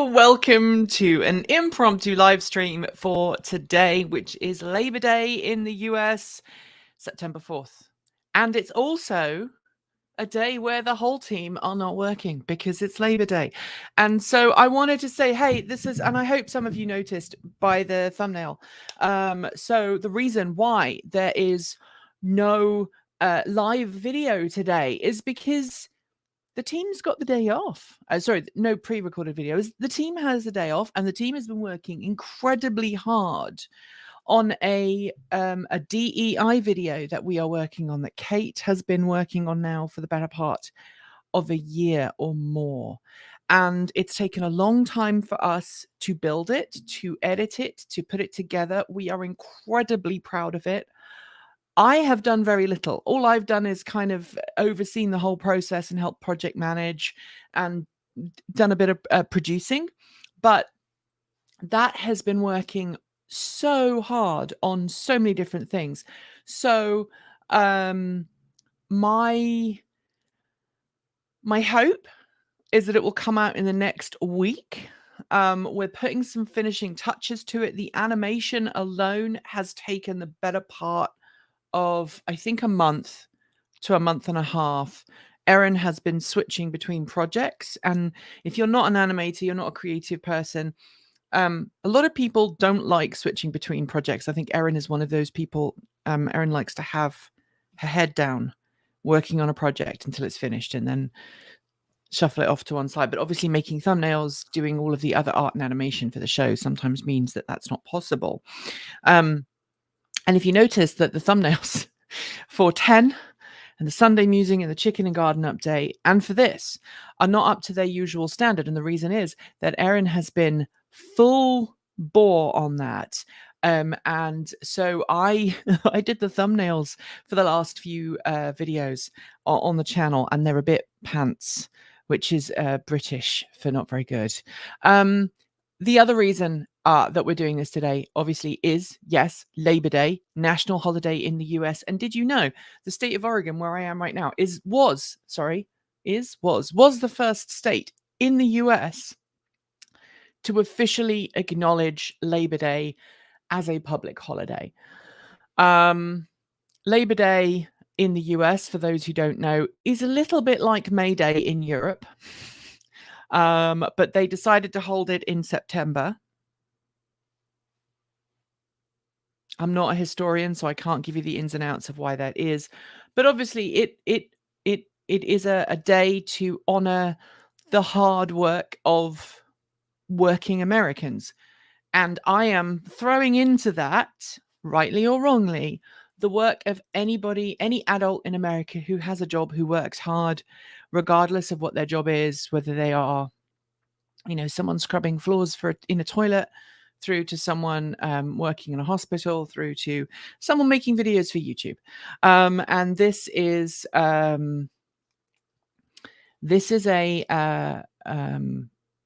welcome to an impromptu live stream for today, which is Labor Day in the US, September 4th. And it's also a day where the whole team are not working because it's Labor Day. And so I wanted to say, hey, this is, and I hope some of you noticed by the thumbnail. So the reason why there is no live video today is because the team's got the day off. Sorry, no pre-recorded videos. The team has the day off, and the team has been working incredibly hard on a DEI video that we are working on, that Kate has been working on now for the better part of a year or more. And it's taken a long time for us to build it, to edit it, to put it together. We are incredibly proud of it. I have done very little. All I've done is kind of overseen the whole process and helped project manage and done a bit of producing. But that has been working so hard on so many different things. So my hope is that it will come out in the next week. We're putting some finishing touches to it. The animation alone has taken the better part of, I think, a month to a month and a half. Erin has been switching between projects, and if you're not an animator, you're not a creative person, a lot of people don't like switching between projects. I think Erin is one of those people. Erin likes to have her head down working on a project until it's finished and then shuffle it off to one side. But obviously making thumbnails, doing all of the other art and animation for the show sometimes means that that's not possible. And if you notice that the thumbnails for 10 and the Sunday Musing and the Chicken and Garden Update and for this are not up to their usual standard. And the reason is that Erin has been full bore on that. And so I did the thumbnails for the last few videos on the channel, and they're a bit pants, which is British for not very good. The other reason that we're doing this today, obviously, is, yes, Labor Day, national holiday in the US. And did you know the state of Oregon, where I am right now, was the first state in the US to officially acknowledge Labor Day as a public holiday. Labor Day in the US, for those who don't know, is a little bit like May Day in Europe. But they decided to hold it in September. I'm not a historian, so I can't give you the ins and outs of why that is. But obviously, it is a day to honor the hard work of working Americans. And I am throwing into that, rightly or wrongly, the work of anybody, any adult in America who has a job, who works hard, regardless of what their job is, whether they are, someone scrubbing floors in a toilet, through to someone working in a hospital, through to someone making videos for YouTube. And this is a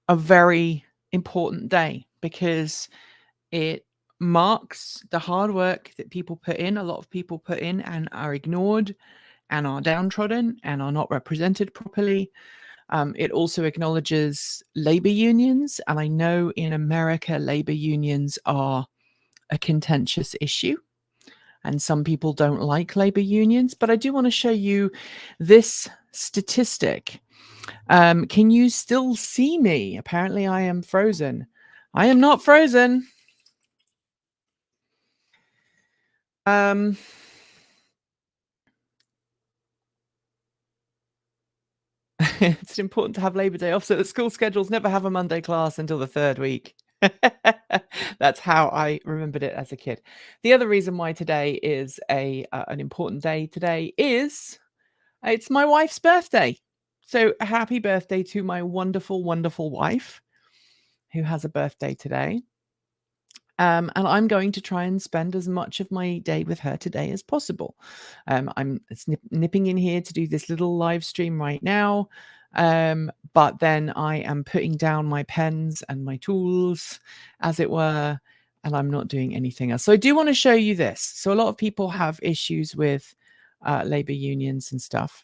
very important day because it marks the hard work that people put in, a lot of people put in, and are ignored and are downtrodden and are not represented properly. It also acknowledges labor unions. And I know in America, labor unions are a contentious issue. And some people don't like labor unions. But I do want to show you this statistic. Can you still see me? Apparently, I am frozen. I am not frozen. It's important to have Labor Day off so that school schedules never have a Monday class until the third week. That's how I remembered it as a kid. The other reason why today is an important day today is it's my wife's birthday. So happy birthday to my wonderful, wonderful wife who has a birthday today. And I'm going to try and spend as much of my day with her today as possible. I'm nipping in here to do this little live stream right now. But then I am putting down my pens and my tools, as it were, and I'm not doing anything else. So I do want to show you this. So a lot of people have issues with labor unions and stuff.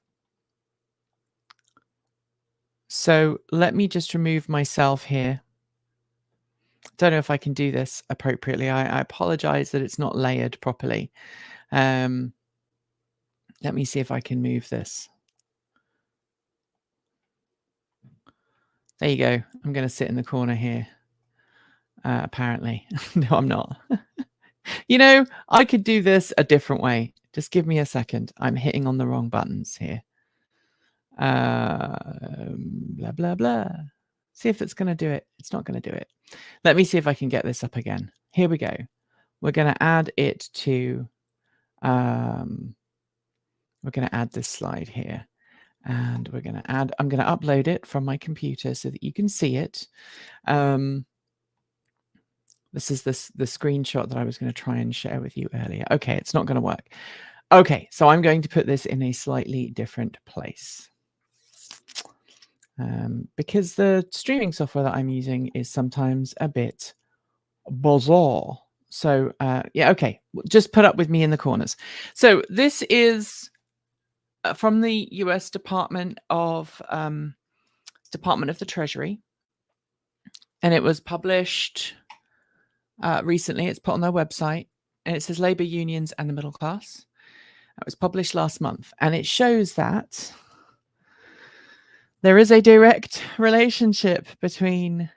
So let me just remove myself here. Don't know if I can do this appropriately. I apologize that it's not layered properly. Let me see if I can move this. There you go. I'm going to sit in the corner here. Apparently. No, I'm not. You know, I could do this a different way. Just give me a second. I'm hitting on the wrong buttons here. Blah, blah, blah. See if it's going to do it. It's not going to do it. Let me see if I can get this up again. Here we go. We're going to add it to, we're going to add this slide here. And we're going to add, I'm going to upload it from my computer so that you can see it. This is the screenshot that I was going to try and share with you earlier. Okay, it's not going to work. Okay, so I'm going to put this in a slightly different place. Because the streaming software that I'm using is sometimes a bit bizarre. So yeah, okay, just put up with me in the corners. So this is from the US Department of the Treasury, and it was published recently. It's put on their website, and it says labor unions and the middle class. It was published last month, and it shows that there is a direct relationship between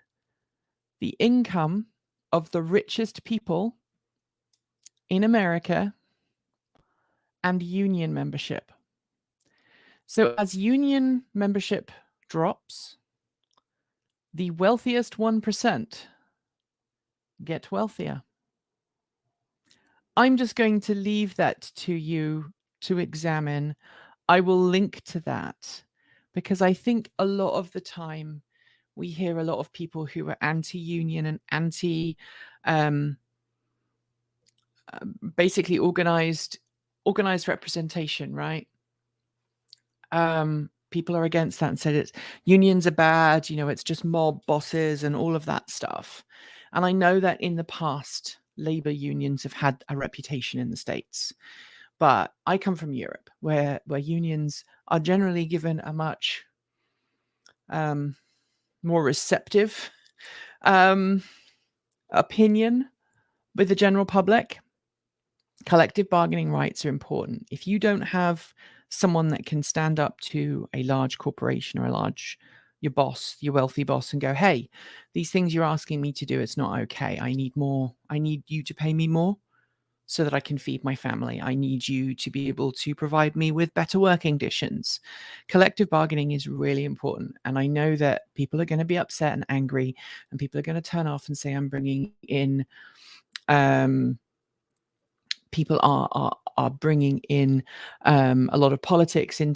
the income of the richest people in America and union membership. So as union membership drops, the wealthiest 1% get wealthier. I'm just going to leave that to you to examine. I will link to that because I think a lot of the time we hear a lot of people who are anti-union and anti basically organized representation, right? People are against that and said it's unions are bad, you know, it's just mob bosses and all of that stuff. And I know that in the past, labor unions have had a reputation in the States. But I come from Europe, where unions are generally given a much more receptive opinion with the general public. Collective bargaining rights are important. If you don't have someone that can stand up to a large corporation or your boss, your wealthy boss, and go, hey, these things you're asking me to do, it's not okay. I need more. I need you to pay me more so that I can feed my family. I need you to be able to provide me with better working conditions. Collective bargaining is really important. And I know that people are going to be upset and angry, and people are going to turn off and say, I'm bringing in, people are bringing in a lot of politics or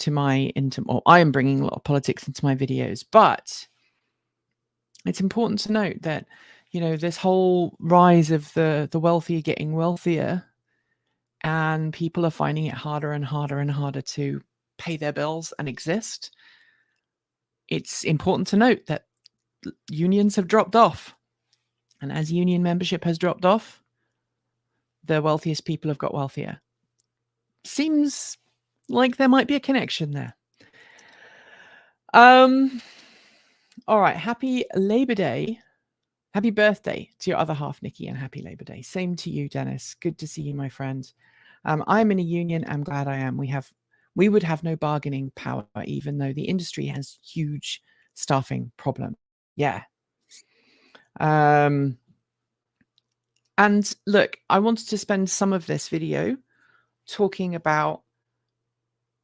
I am bringing a lot of politics into my videos. But it's important to note that, you know, this whole rise of the wealthy getting wealthier, and people are finding it harder and harder and harder to pay their bills and exist. It's important to note that unions have dropped off. And as union membership has dropped off, the wealthiest people have got wealthier. Seems like there might be a connection there. All right. Happy Labor Day. Happy birthday to your other half, Nikki, and happy Labor Day. Same to you, Dennis. Good to see you, my friend. I'm in a union. I'm glad I am. We would have no bargaining power, even though the industry has huge staffing problem. Yeah. And look, I wanted to spend some of this video talking about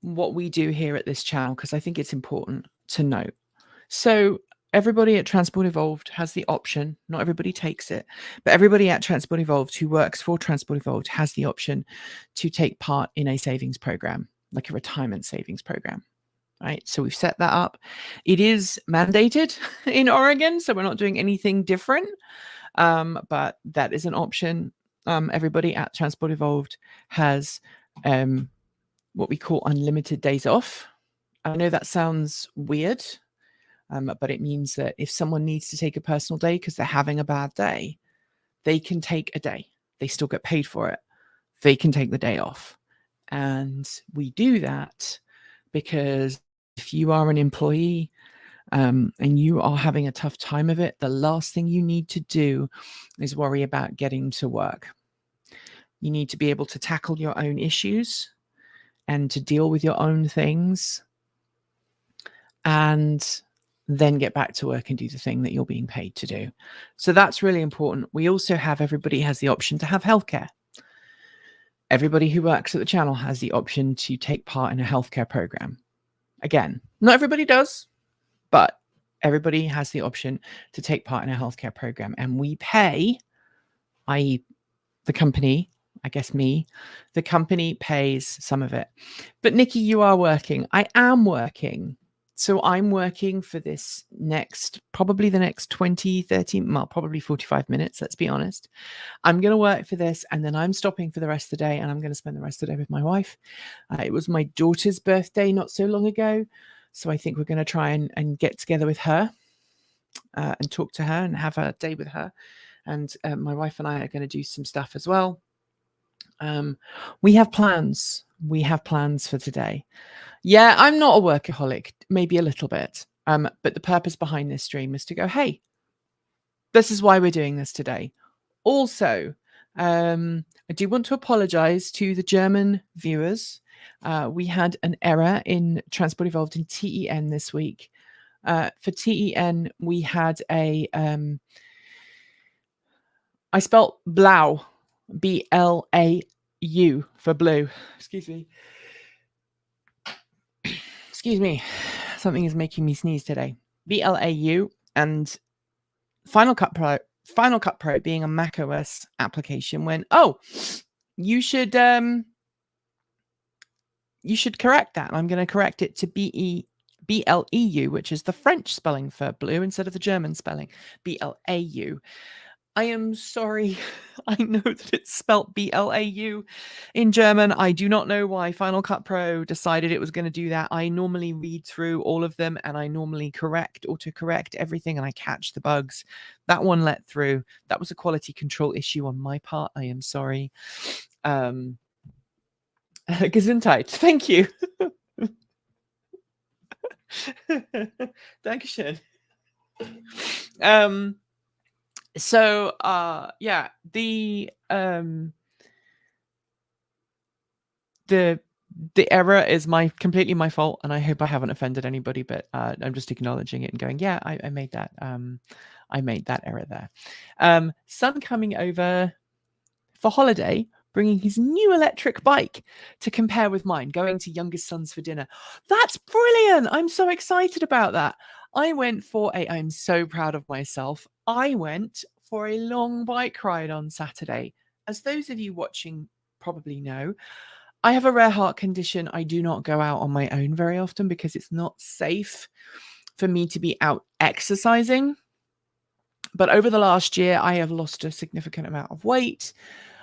what we do here at this channel, because I think it's important to note. So everybody at Transport Evolved has the option, not everybody takes it, but everybody at Transport Evolved who works for Transport Evolved has the option to take part in a savings program, like a retirement savings program, right? So we've set that up. It is mandated in Oregon, so we're not doing anything different, but that is an option. Everybody at Transport Evolved has what we call unlimited days off. I know that sounds weird, but it means that if someone needs to take a personal day because they're having a bad day, they can take a day. They still get paid for it. They can take the day off. And we do that because if you are an employee and you are having a tough time of it, the last thing you need to do is worry about getting to work. You need to be able to tackle your own issues and to deal with your own things, and then get back to work and do the thing that you're being paid to do. So that's really important. We also have, everybody has the option to have healthcare. Everybody who works at the channel has the option to take part in a healthcare program. Again, not everybody does, but everybody has the option to take part in a healthcare program. And we pay, i.e. the company, I guess me, the company pays some of it. But Nikki, you are working. I am working. So I'm working for this probably the next 20, 30, well, probably 45 minutes, let's be honest. I'm going to work for this, and then I'm stopping for the rest of the day, and I'm going to spend the rest of the day with my wife. It was my daughter's birthday not so long ago. So I think we're going to try and get together with her and talk to her and have a day with her. And my wife and I are going to do some stuff as well. We have plans. We have plans for today. Yeah, I'm not a workaholic, maybe a little bit. But the purpose behind this stream is to go, hey, this is why we're doing this today. Also, I do want to apologize to the German viewers. We had an error in Transport Evolved in TEN this week. For TEN, we had a... I spelt blau, B-L-A-U for blue. Excuse me. Excuse me. Something is making me sneeze today. B-L-A-U, and Final Cut Pro being a macOS application went, oh, you should correct that. And I'm going to correct it to B-L-E-U, which is the French spelling for blue instead of the German spelling, B-L-A-U. I am sorry. I know that it's spelt B-L-A-U in German. I do not know why Final Cut Pro decided it was going to do that. I normally read through all of them, and I normally autocorrect everything, and I catch the bugs. That one let through. That was a quality control issue on my part. I am sorry. Gesundheit. Thank you. Dankeschön. So yeah, the error is completely my fault, and I hope I haven't offended anybody, but I'm just acknowledging it and going, yeah, I made that error there. Son coming over for holiday, bringing his new electric bike to compare with mine, going to youngest sons for dinner. That's brilliant. I'm so excited about that. I'm so proud of myself. I went for a long bike ride on Saturday. As those of you watching probably know, I have a rare heart condition. I do not go out on my own very often because it's not safe for me to be out exercising. But over the last year, I have lost a significant amount of weight.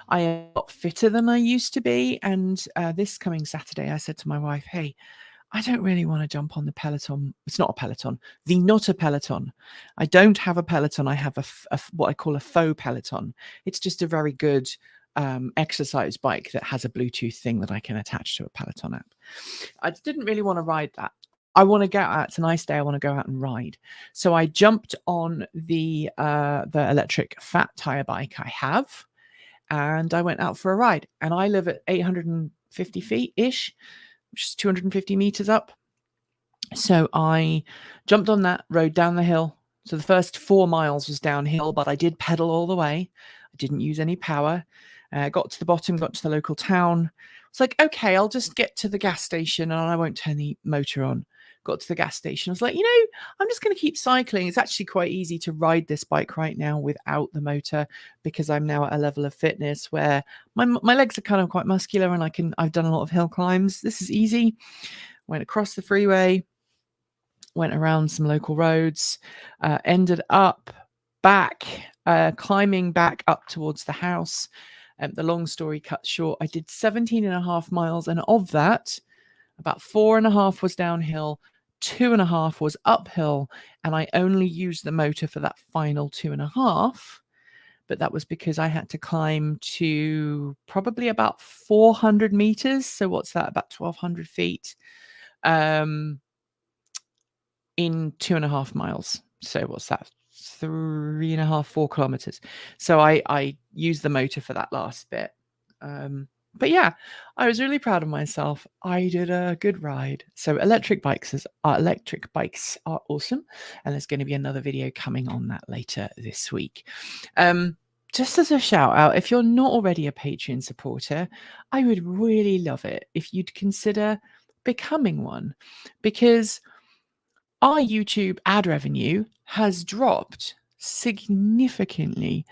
I am a lot fitter than I used to be. And this coming Saturday, I said to my wife, hey, I don't really want to jump on the Peloton. It's not a Peloton. Not a Peloton. I don't have a Peloton. I have what I call a faux Peloton. It's just a very good exercise bike that has a Bluetooth thing that I can attach to a Peloton app. I didn't really want to ride that. I want to go out. It's a nice day. I want to go out and ride. So I jumped on the electric fat tire bike I have, and I went out for a ride. And I live at 850 feet-ish, which is 250 meters up. So I jumped on that, rode down the hill. So the first 4 miles was downhill, but I did pedal all the way. I didn't use any power. Got to the bottom, got to the local town. It's like, okay, I'll just get to the gas station and I won't turn the motor on. Got to the gas station. I was like, I'm just going to keep cycling. It's actually quite easy to ride this bike right now without the motor because I'm now at a level of fitness where my legs are kind of quite muscular and I've done a lot of hill climbs. This is easy. Went across the freeway, went around some local roads, ended up climbing back up towards the house. The long story cut short, I did 17.5 miles, and of that, about 4.5 was downhill, 2.5 was uphill, and I only used the motor for that final 2.5. But that was because I had to climb to probably about 400 meters. So what's that? About 1,200 feet. in 2.5 miles. So what's that? 3.5, 4 kilometers. So I used the motor for that last bit. But yeah, I was really proud of myself. I did a good ride. So electric bikes are awesome, and there's going to be another video coming on that later this week. Just as a shout out, if you're not already a Patreon supporter, I would really love it if you'd consider becoming one, because our YouTube ad revenue has dropped significantly.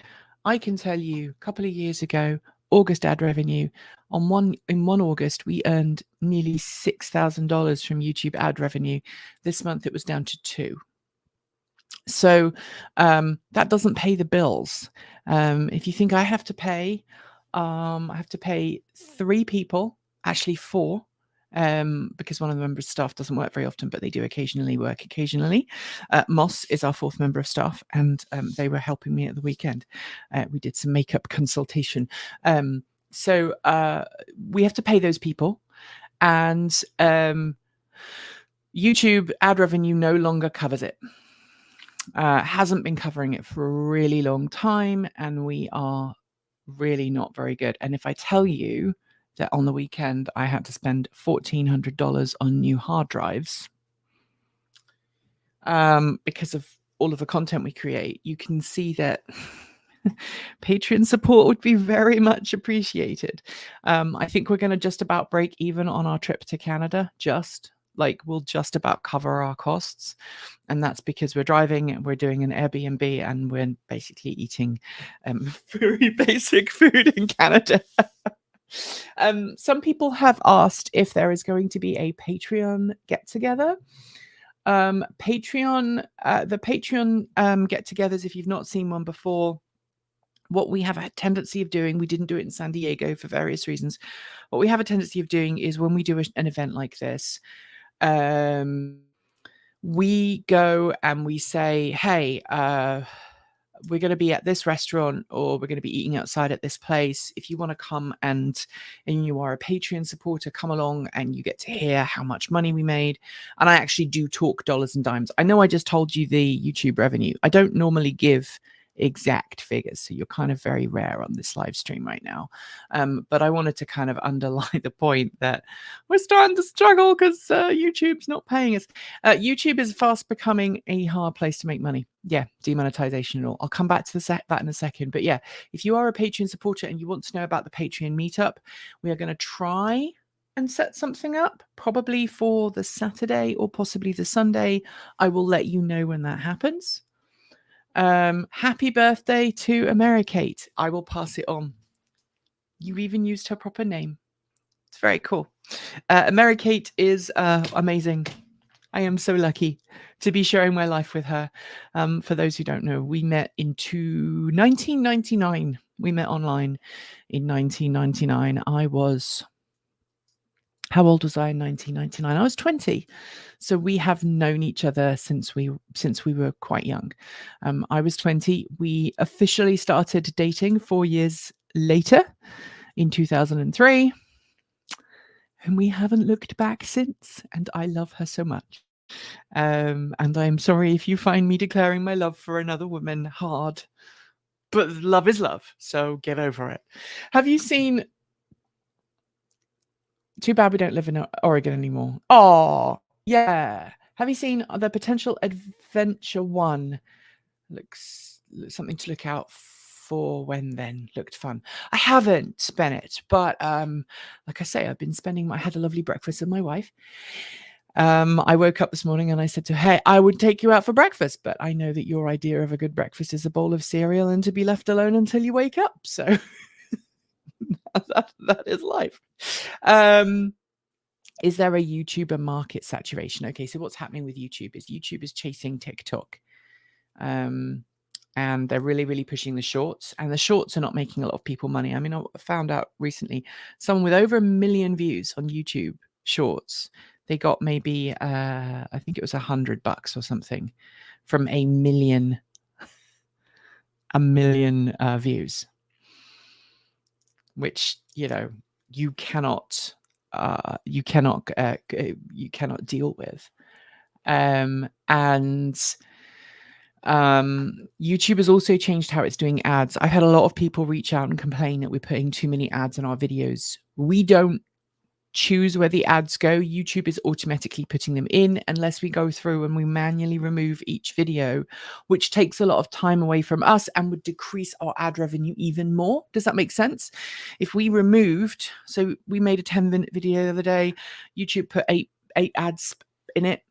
I can tell you, a couple of years ago, August ad revenue in 1 August, we earned nearly $6,000 from YouTube ad revenue. This month it was down to 2. So that doesn't pay the bills. If you think I have to pay 3 people, actually 4, because one of the members of staff doesn't work very often, but they do occasionally work occasionally. Moss is our 4th member of staff, and they were helping me at the weekend. We did some makeup consultation. So we have to pay those people, and YouTube ad revenue no longer covers it. Hasn't been covering it for a really long time, and we are really not very good. And if I tell you that on the weekend I had to spend $1,400 on new hard drives because of all of the content we create, you can see that Patreon support would be very much appreciated. I think we're going to just about break even on our trip to Canada. We'll just about cover our costs. And that's because we're driving and we're doing an Airbnb and we're basically eating very basic food in Canada. Some people have asked if there is going to be a Patreon get-together. The Patreon get-togethers, if you've not seen one before, what we have a tendency of doing, we didn't do it in San Diego for various reasons. What we have a tendency of doing is when we do an event like this, we go and we say, hey, we're going to be at this restaurant, or we're going to be eating outside at this place. If you want to come and you are a Patreon supporter, come along and you get to hear how much money we made. And I actually do talk dollars and dimes. I know I just told you the YouTube revenue. I don't normally give exact figures, so you're kind of very rare on this live stream right now, but I wanted to kind of underline the point that we're starting to struggle because YouTube's not paying us. YouTube is fast becoming a hard place to make money. Yeah, demonetization and all. I'll come back to that in a second, but yeah, if you are a Patreon supporter and you want to know about the Patreon meetup, we are going to try and set something up, probably for the Saturday or possibly the Sunday. I will let you know when that happens. Happy birthday to Americate. I will pass it on. You even used her proper name. It's very cool. Americate is amazing. I am so lucky to be sharing my life with her. For those who don't know, we met in 1999. We met online in 1999. How old was I in 1999? I was 20. So we have known each other since we were quite young. I was 20. We officially started dating 4 years later in 2003. And we haven't looked back since. And I love her so much. And I'm sorry if you find me declaring my love for another woman hard. But love is love. So get over it. Have you seen... Too bad we don't live in Oregon anymore. Oh, yeah. Have you seen the Potential Adventure 1? Looks something to look out for. When then looked fun. I haven't, Bennett, but like I say, I had a lovely breakfast with my wife. I woke up this morning and I said to her, hey, I would take you out for breakfast, but I know that your idea of a good breakfast is a bowl of cereal and to be left alone until you wake up. So that is life. Is there a YouTuber market saturation? Okay, so what's happening with YouTube is chasing TikTok. And they're really, really pushing the shorts, and the shorts are not making a lot of people money. I mean, I found out recently someone with over 1 million views on YouTube shorts, they got maybe, I think it was $100 or something from a million views, which, you cannot deal with. And YouTube has also changed how it's doing ads. I've had a lot of people reach out and complain that we're putting too many ads in our videos. We don't choose where the ads go. YouTube is automatically putting them in unless we go through and we manually remove each video, which takes a lot of time away from us and would decrease our ad revenue even more. Does that make sense? If we removed, so we made a 10-minute video the other day, YouTube put eight ads in it.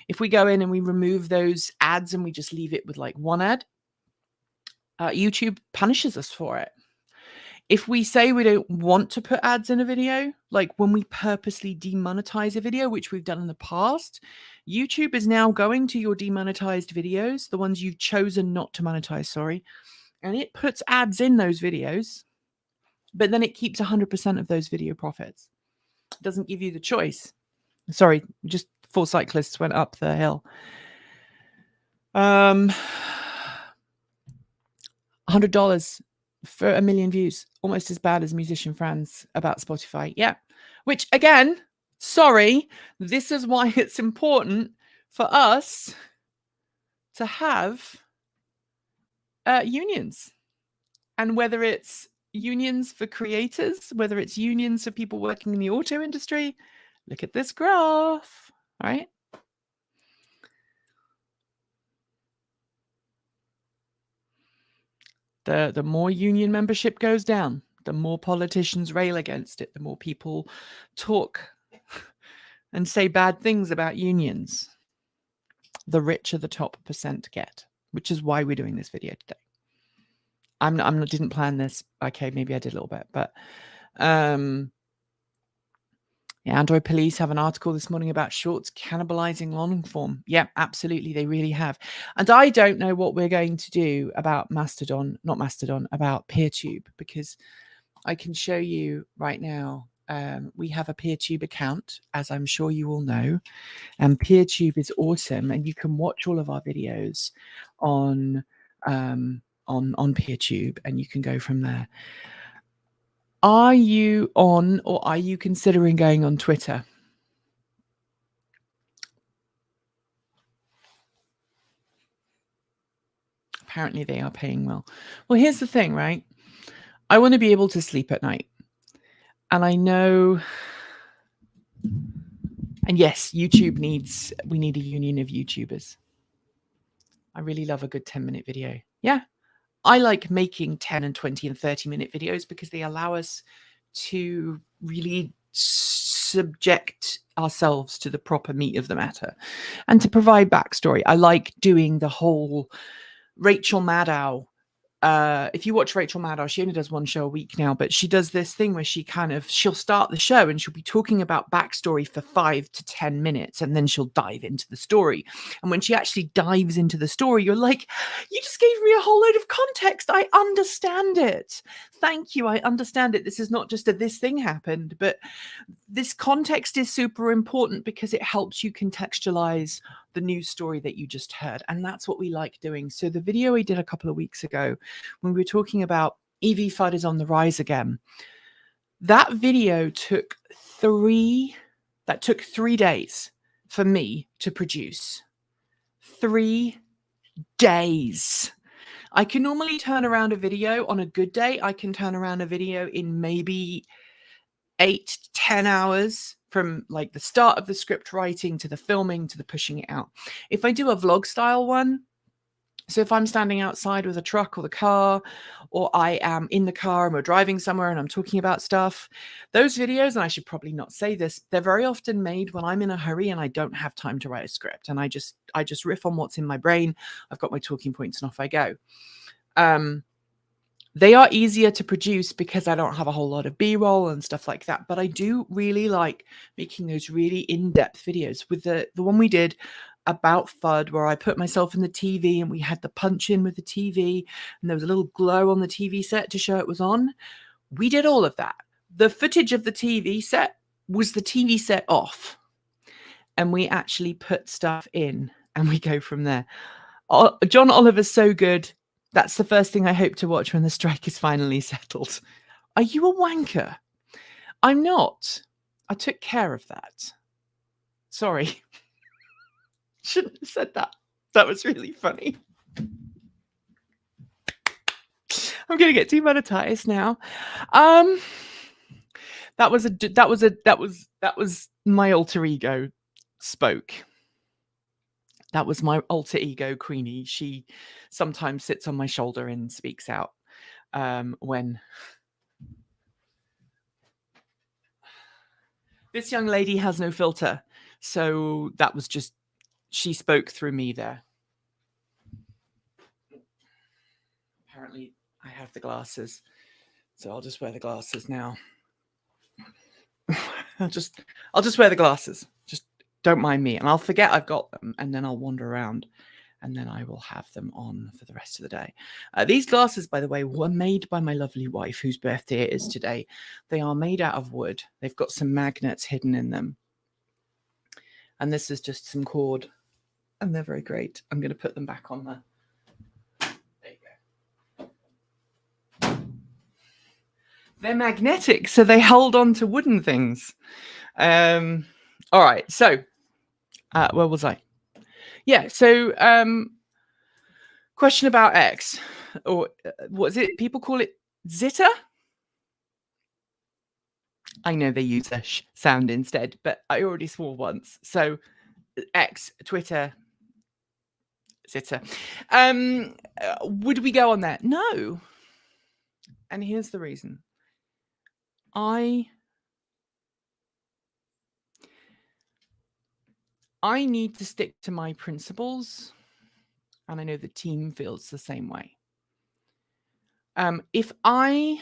If we go in and we remove those ads and we just leave it with like one ad, YouTube punishes us for it. If we say we don't want to put ads in a video, like when we purposely demonetize a video, which we've done in the past, YouTube is now going to your demonetized videos, the ones you've chosen not to monetize, and it puts ads in those videos, but then it keeps 100% of those video profits. It doesn't give you the choice. Sorry, just 4 cyclists went up the hill. $100 for 1 million views, almost as bad as Musician Friends about Spotify. Yeah, which again, sorry, this is why it's important for us to have unions. And whether it's unions for creators, whether it's unions for people working in the auto industry, look at this graph, all right? The more union membership goes down, the more politicians rail against it, the more people talk and say bad things about unions, the richer the top percent get, which is why we're doing this video today. Didn't plan this. Okay, maybe I did a little bit, but yeah, Android police have an article this morning about shorts cannibalizing long form. Yeah, absolutely. They really have. And I don't know what we're going to do about about PeerTube, because I can show you right now. We have a PeerTube account, as I'm sure you all know, and PeerTube is awesome. And you can watch all of our videos on PeerTube, and you can go from there. Are you on, or are you considering going on Twitter? Apparently they are paying well. Well, here's the thing, right? I want to be able to sleep at night. And I know, and yes, we need a union of YouTubers. I really love a good 10-minute video. Yeah. I like making 10 and 20 and 30-minute videos because they allow us to really subject ourselves to the proper meat of the matter and to provide backstory. I like doing the whole Rachel Maddow. If you watch Rachel Maddow, she only does one show a week now, but she does this thing where she'll start the show and she'll be talking about backstory for 5 to 10 minutes, and then she'll dive into the story. And when she actually dives into the story, you're like, you just gave me a whole load of context. I understand it. Thank you. I understand it. This is not just this thing happened, but this context is super important because it helps you contextualize the news story that you just heard. And that's what we like doing. So the video we did a couple of weeks ago, when we were talking about EV FUD is on the rise again, that video took 3 days for me to produce. 3 days. I can normally turn around a video on a good day. I can turn around a video in maybe 8 to 10 hours, from like the start of the script writing to the filming to the pushing it out. If I do a vlog style one, so if I'm standing outside with a truck or the car, or I am in the car and we're driving somewhere and I'm talking about stuff, those videos, and I should probably not say this, they're very often made when I'm in a hurry and I don't have time to write a script, and I just riff on what's in my brain. I've got my talking points and off I go. They are easier to produce because I don't have a whole lot of B-roll and stuff like that. But I do really like making those really in-depth videos. With the one we did about FUD, where I put myself in the TV and we had the punch in with the TV and there was a little glow on the TV set to show it was on. We did all of that. The footage of the TV set was the TV set off. And we actually put stuff in and we go from there. John Oliver's so good. That's the first thing I hope to watch when the strike is finally settled. Are you a wanker? I'm not. I took care of that. Sorry. shouldn't have said that. That was really funny. I'm gonna get demonetized now. That was my alter ego spoke. That was my alter ego, Queenie. She sometimes sits on my shoulder and speaks out when this young lady has no filter. So that was just, she spoke through me there. Apparently I have the glasses, so I'll just wear the glasses now. I'll just wear the glasses. Just don't mind me, and I'll forget I've got them, and then I'll wander around, and then I will have them on for the rest of the day. These glasses, by the way, were made by my lovely wife, whose birthday it is today. They are made out of wood. They've got some magnets hidden in them, and this is just some cord, and they're very great. I'm going to put them back on there. There you go. They're magnetic, so they hold on to wooden things. All right, so where was I? Yeah, so question about X, or what is it? People call it Zitter. I know they use a sh sound instead, but I already swore once. So X, Twitter, Zitter. Would we go on there? No. And here's the reason. I need to stick to my principles, and I know the team feels the same way. If I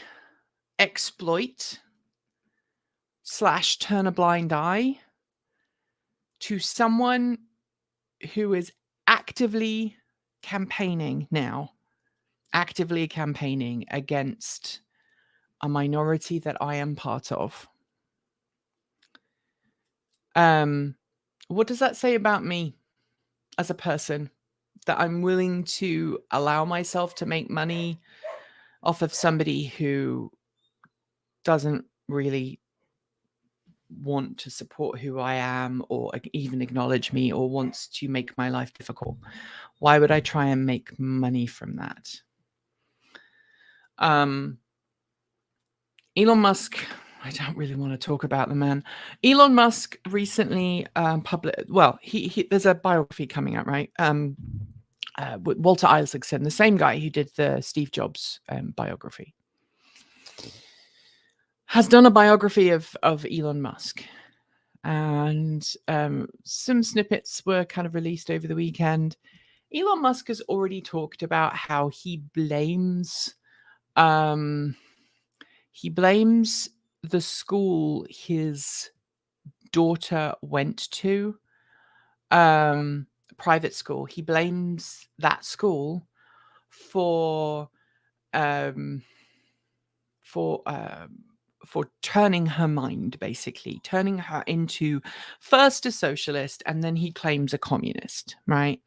exploit / turn a blind eye to someone who is actively campaigning against a minority that I am part of, what does that say about me as a person? That I'm willing to allow myself to make money off of somebody who doesn't really want to support who I am, or even acknowledge me, or wants to make my life difficult. Why would I try and make money from that? Elon Musk, I don't really want to talk about the man. Elon Musk recently there's a biography coming out, right? With Walter Isaacson, the same guy who did the Steve Jobs biography, has done a biography of Elon Musk. And some snippets were kind of released over the weekend. Elon Musk has already talked about how he blames the school his daughter went to, private school. He blames that school for turning her mind, basically turning her into first a socialist, and then he claims a communist, right?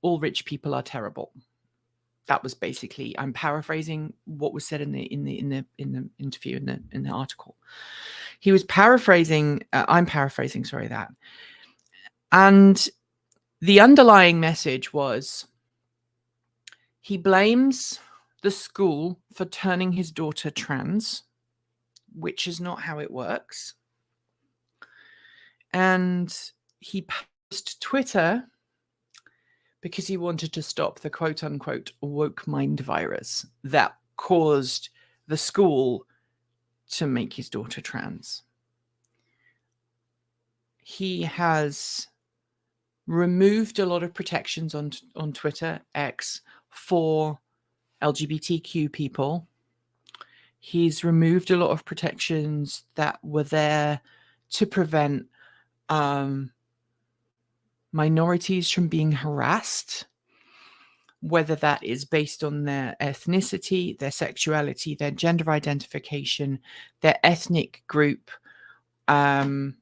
All rich people are terrible. That was basically, I'm paraphrasing what was said in the interview, in the article. He was paraphrasing, I'm paraphrasing, sorry, that. And the underlying message was, he blames the school for turning his daughter trans, which is not how it works. And he posted Twitter because he wanted to stop the quote unquote woke mind virus that caused the school to make his daughter trans. He has removed a lot of protections on Twitter, X, for LGBTQ people. He's removed a lot of protections that were there to prevent minorities from being harassed, whether that is based on their ethnicity, their sexuality, their gender identification, their ethnic group, or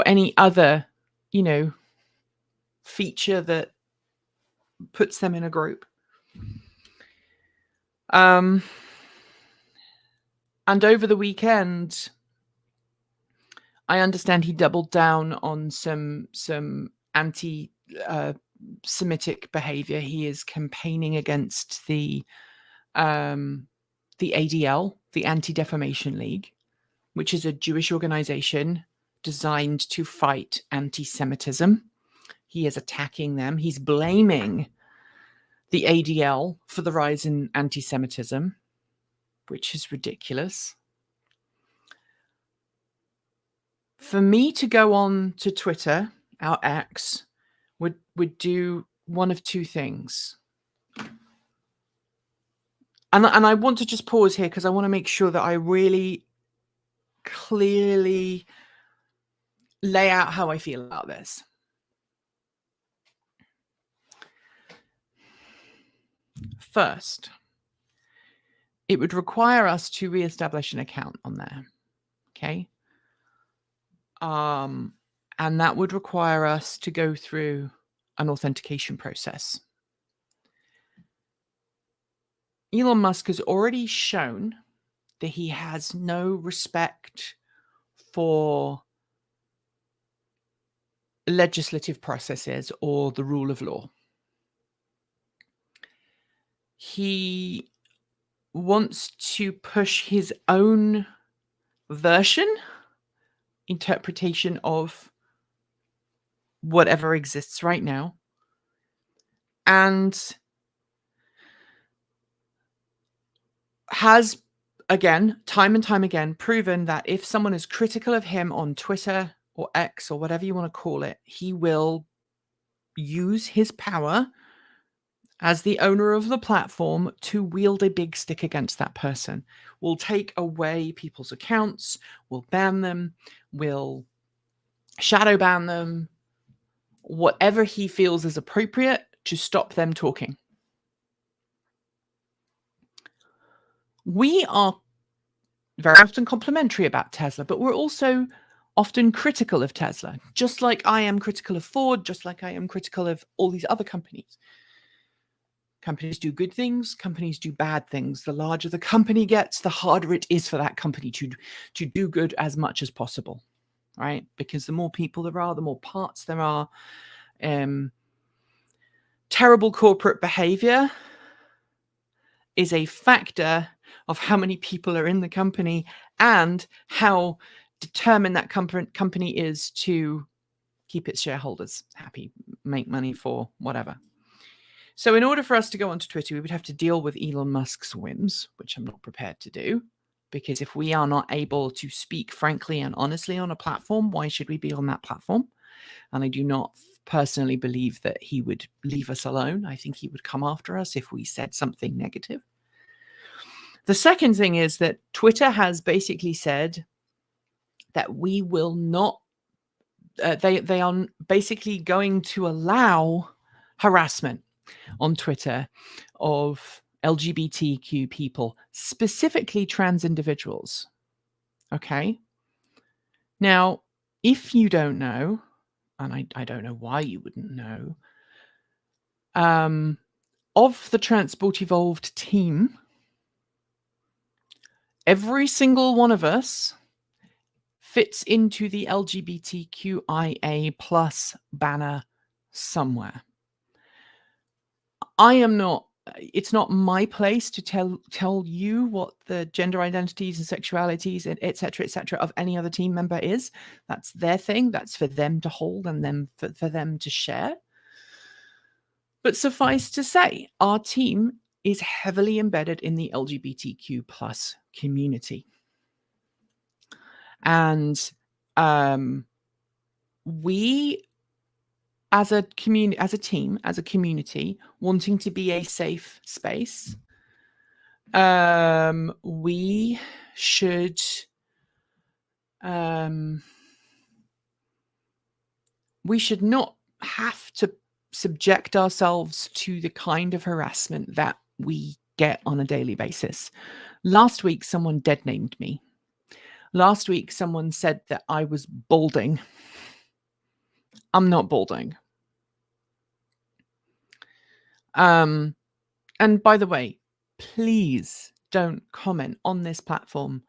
any other, feature that puts them in a group. And over the weekend, I understand he doubled down on some anti Semitic behavior. He is campaigning against the ADL, the Anti-Defamation League, which is a Jewish organization designed to fight anti-Semitism. He is attacking them. He's blaming the ADL for the rise in anti-Semitism, which is ridiculous. For me to go on to Twitter, our X, would do one of two things. And I want to just pause here because I want to make sure that I really clearly lay out how I feel about this. First, it would require us to reestablish an account on there. Okay. And that would require us to go through an authentication process. Elon Musk has already shown that he has no respect for legislative processes or the rule of law. He wants to push his own interpretation of whatever exists right now, and has, again, time and time again, proven that if someone is critical of him on Twitter or X or whatever you want to call it, he will use his power as the owner of the platform to wield a big stick against that person. Will take away people's accounts, will ban them, will shadow ban them, whatever he feels is appropriate to stop them talking. We are very often complimentary about Tesla, but we're also often critical of Tesla, just like I am critical of Ford, just like I am critical of all these other companies. Companies do good things, companies do bad things. The larger the company gets, the harder it is for that company to do good as much as possible, right? Because the more people there are, the more parts there are. Terrible corporate behavior is a factor of how many people are in the company and how determined that company is to keep its shareholders happy, make money for whatever. So in order for us to go onto Twitter, we would have to deal with Elon Musk's whims, which I'm not prepared to do, because if we are not able to speak frankly and honestly on a platform, why should we be on that platform? And I do not personally believe that he would leave us alone. I think he would come after us if we said something negative. The second thing is that Twitter has basically said that we will not, they are basically going to allow harassment on Twitter of LGBTQ people, specifically trans individuals. Okay. Now, if you don't know, and I don't know why you wouldn't know, of the Transport Evolved team, every single one of us fits into the LGBTQIA plus banner somewhere. I am not, it's not my place to tell you what the gender identities and sexualities and et cetera, of any other team member is. That's their thing. That's for them to hold and for them to share. But suffice to say, our team is heavily embedded in the LGBTQ plus community. And we, as a community, as a team, as a community, wanting to be a safe space, we should not have to subject ourselves to the kind of harassment that we get on a daily basis. Last week, someone dead named me. Last week, someone said that I was balding. I'm not balding. And by the way, please don't comment on this platform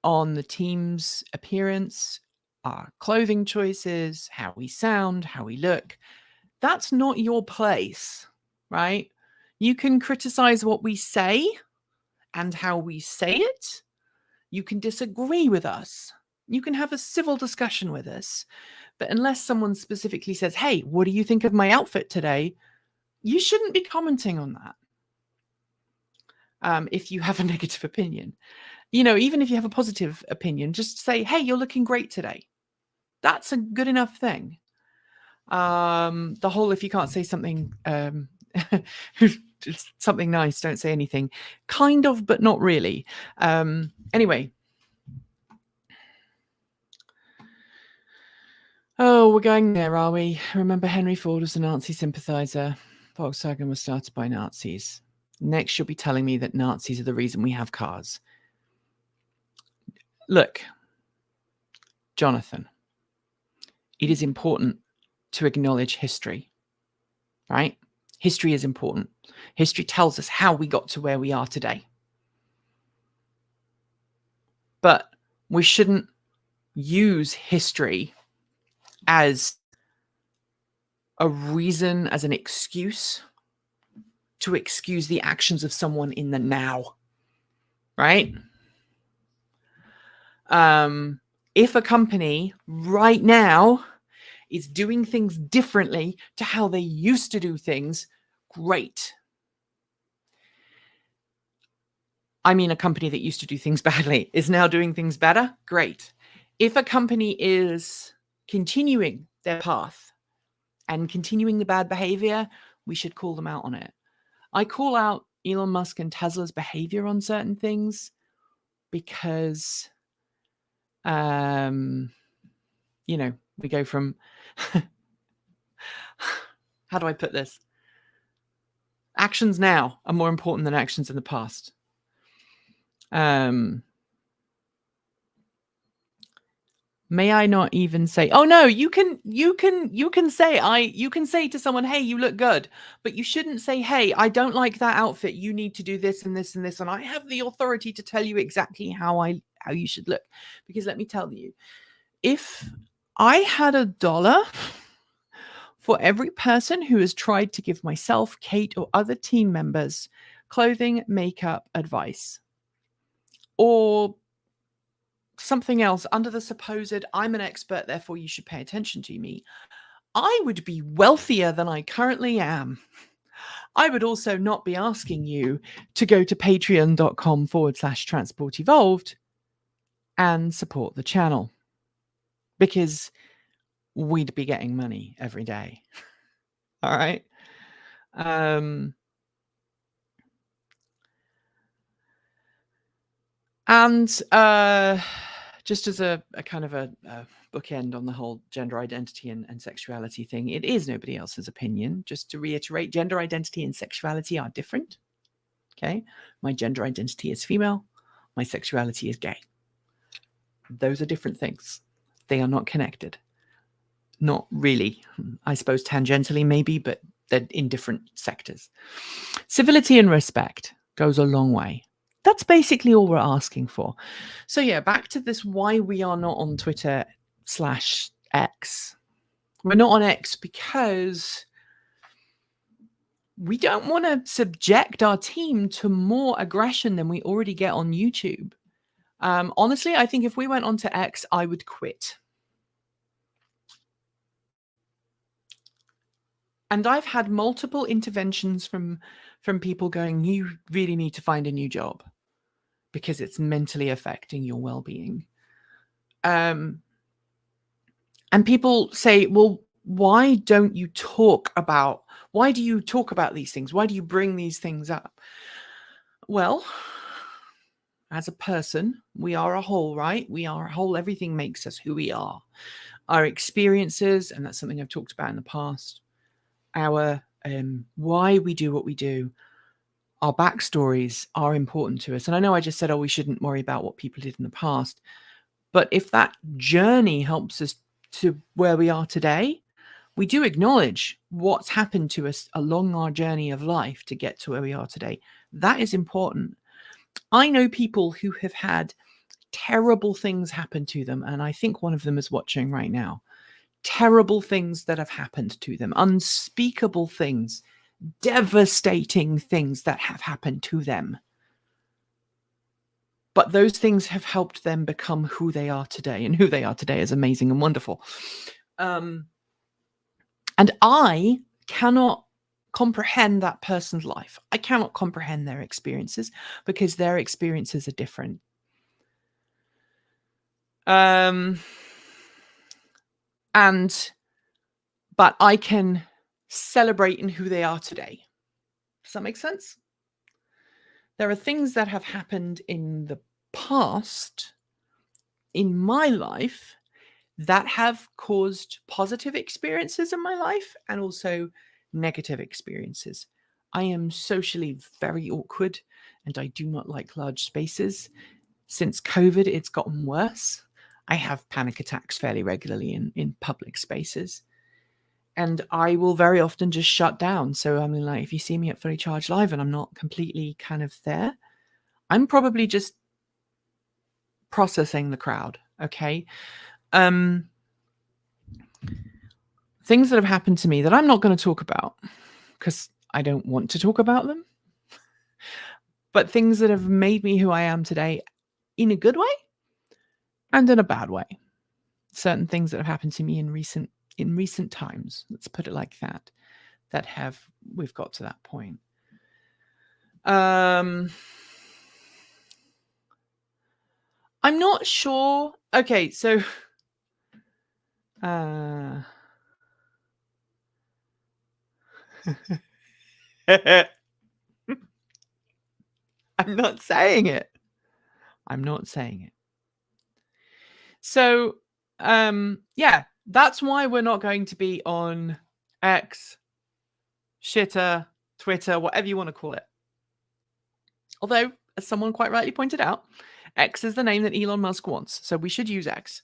on the team's appearance, our clothing choices, how we sound, how we look. That's not your place, right? You can criticize what we say and how we say it. You can disagree with us. You can have a civil discussion with us. But unless someone specifically says, hey, what do you think of my outfit today? You shouldn't be commenting on that. If you have a negative opinion, even if you have a positive opinion, just say, hey, you're looking great today. That's a good enough thing. The whole, if you can't say something, something nice, don't say anything, kind of, but not really. Anyway. Oh, we're going there, are we? Remember, Henry Ford was a Nazi sympathizer. Volkswagen was started by Nazis. Next, you'll be telling me that Nazis are the reason we have cars. Look, Jonathan, it is important to acknowledge history, right? History is important. History tells us how we got to where we are today. But we shouldn't use history as a reason, as an excuse to excuse the actions of someone in the now, right? If a company right now is doing things differently to how they used to do things, great. I mean, a company that used to do things badly is now doing things better, great. If a company is continuing their path and continuing the bad behavior, we should call them out on it. I call out Elon Musk and Tesla's behavior on certain things because, we go from, how do I put this? Actions now are more important than actions in the past. May I not even say, oh no, you can say to someone, hey, you look good, but you shouldn't say, hey, I don't like that outfit. You need to do this and this and this. And I have the authority to tell you exactly how you should look. Because let me tell you, if I had $1 for every person who has tried to give myself, Kate, or other team members clothing, makeup advice, or something else under the supposed I'm an expert, therefore you should pay attention to me, I would be wealthier than I currently am. I would also not be asking you to go to patreon.com/Transport Evolved and support the channel, because we'd be getting money every day. All right. And just as a kind of a bookend on the whole gender identity and sexuality thing, it is nobody else's opinion. Just to reiterate, gender identity and sexuality are different. Okay. My gender identity is female. My sexuality is gay. Those are different things. They are not connected. Not really. I suppose tangentially maybe, but they're in different sectors. Civility and respect goes a long way. That's basically all we're asking for. So yeah, back to this, why we are not on Twitter/X. We're not on X because we don't want to subject our team to more aggression than we already get on YouTube. Honestly, I think if we went on to X, I would quit. And I've had multiple interventions from people going, you really need to find a new job because it's mentally affecting your well-being. And people say, well, why do you talk about these things? Why do you bring these things up? Well, as a person, we are a whole, right? We are a whole. Everything makes us who we are. Our experiences, and that's something I've talked about in the past, our why we do what we do, our backstories are important to us. And I know I just said, we shouldn't worry about what people did in the past. But if that journey helps us to where we are today, we do acknowledge what's happened to us along our journey of life to get to where we are today. That is important. I know people who have had terrible things happen to them. And I think one of them is watching right now. Terrible things that have happened to them, unspeakable things, devastating things that have happened to them. But those things have helped them become who they are today. And who they are today is amazing and wonderful. And I cannot comprehend that person's life. I cannot comprehend their experiences because their experiences are different. But I can celebrate in who they are today. Does that make sense? There are things that have happened in the past in my life that have caused positive experiences in my life and also negative experiences. I am socially very awkward and I do not like large spaces. Since COVID, it's gotten worse. I have panic attacks fairly regularly in public spaces. And I will very often just shut down. So I mean, like, if you see me at Fully Charged Live and I'm not completely kind of there, I'm probably just processing the crowd. Okay. Things that have happened to me that I'm not going to talk about because I don't want to talk about them, but things that have made me who I am today in a good way and in a bad way. Certain things that have happened to me in recent times, let's put it like that, we've got to that point. I'm not sure. Okay, so I'm not saying it. So, yeah, that's why we're not going to be on X, Shitter, Twitter, whatever you want to call it. Although, as someone quite rightly pointed out, X is the name that Elon Musk wants, so we should use X.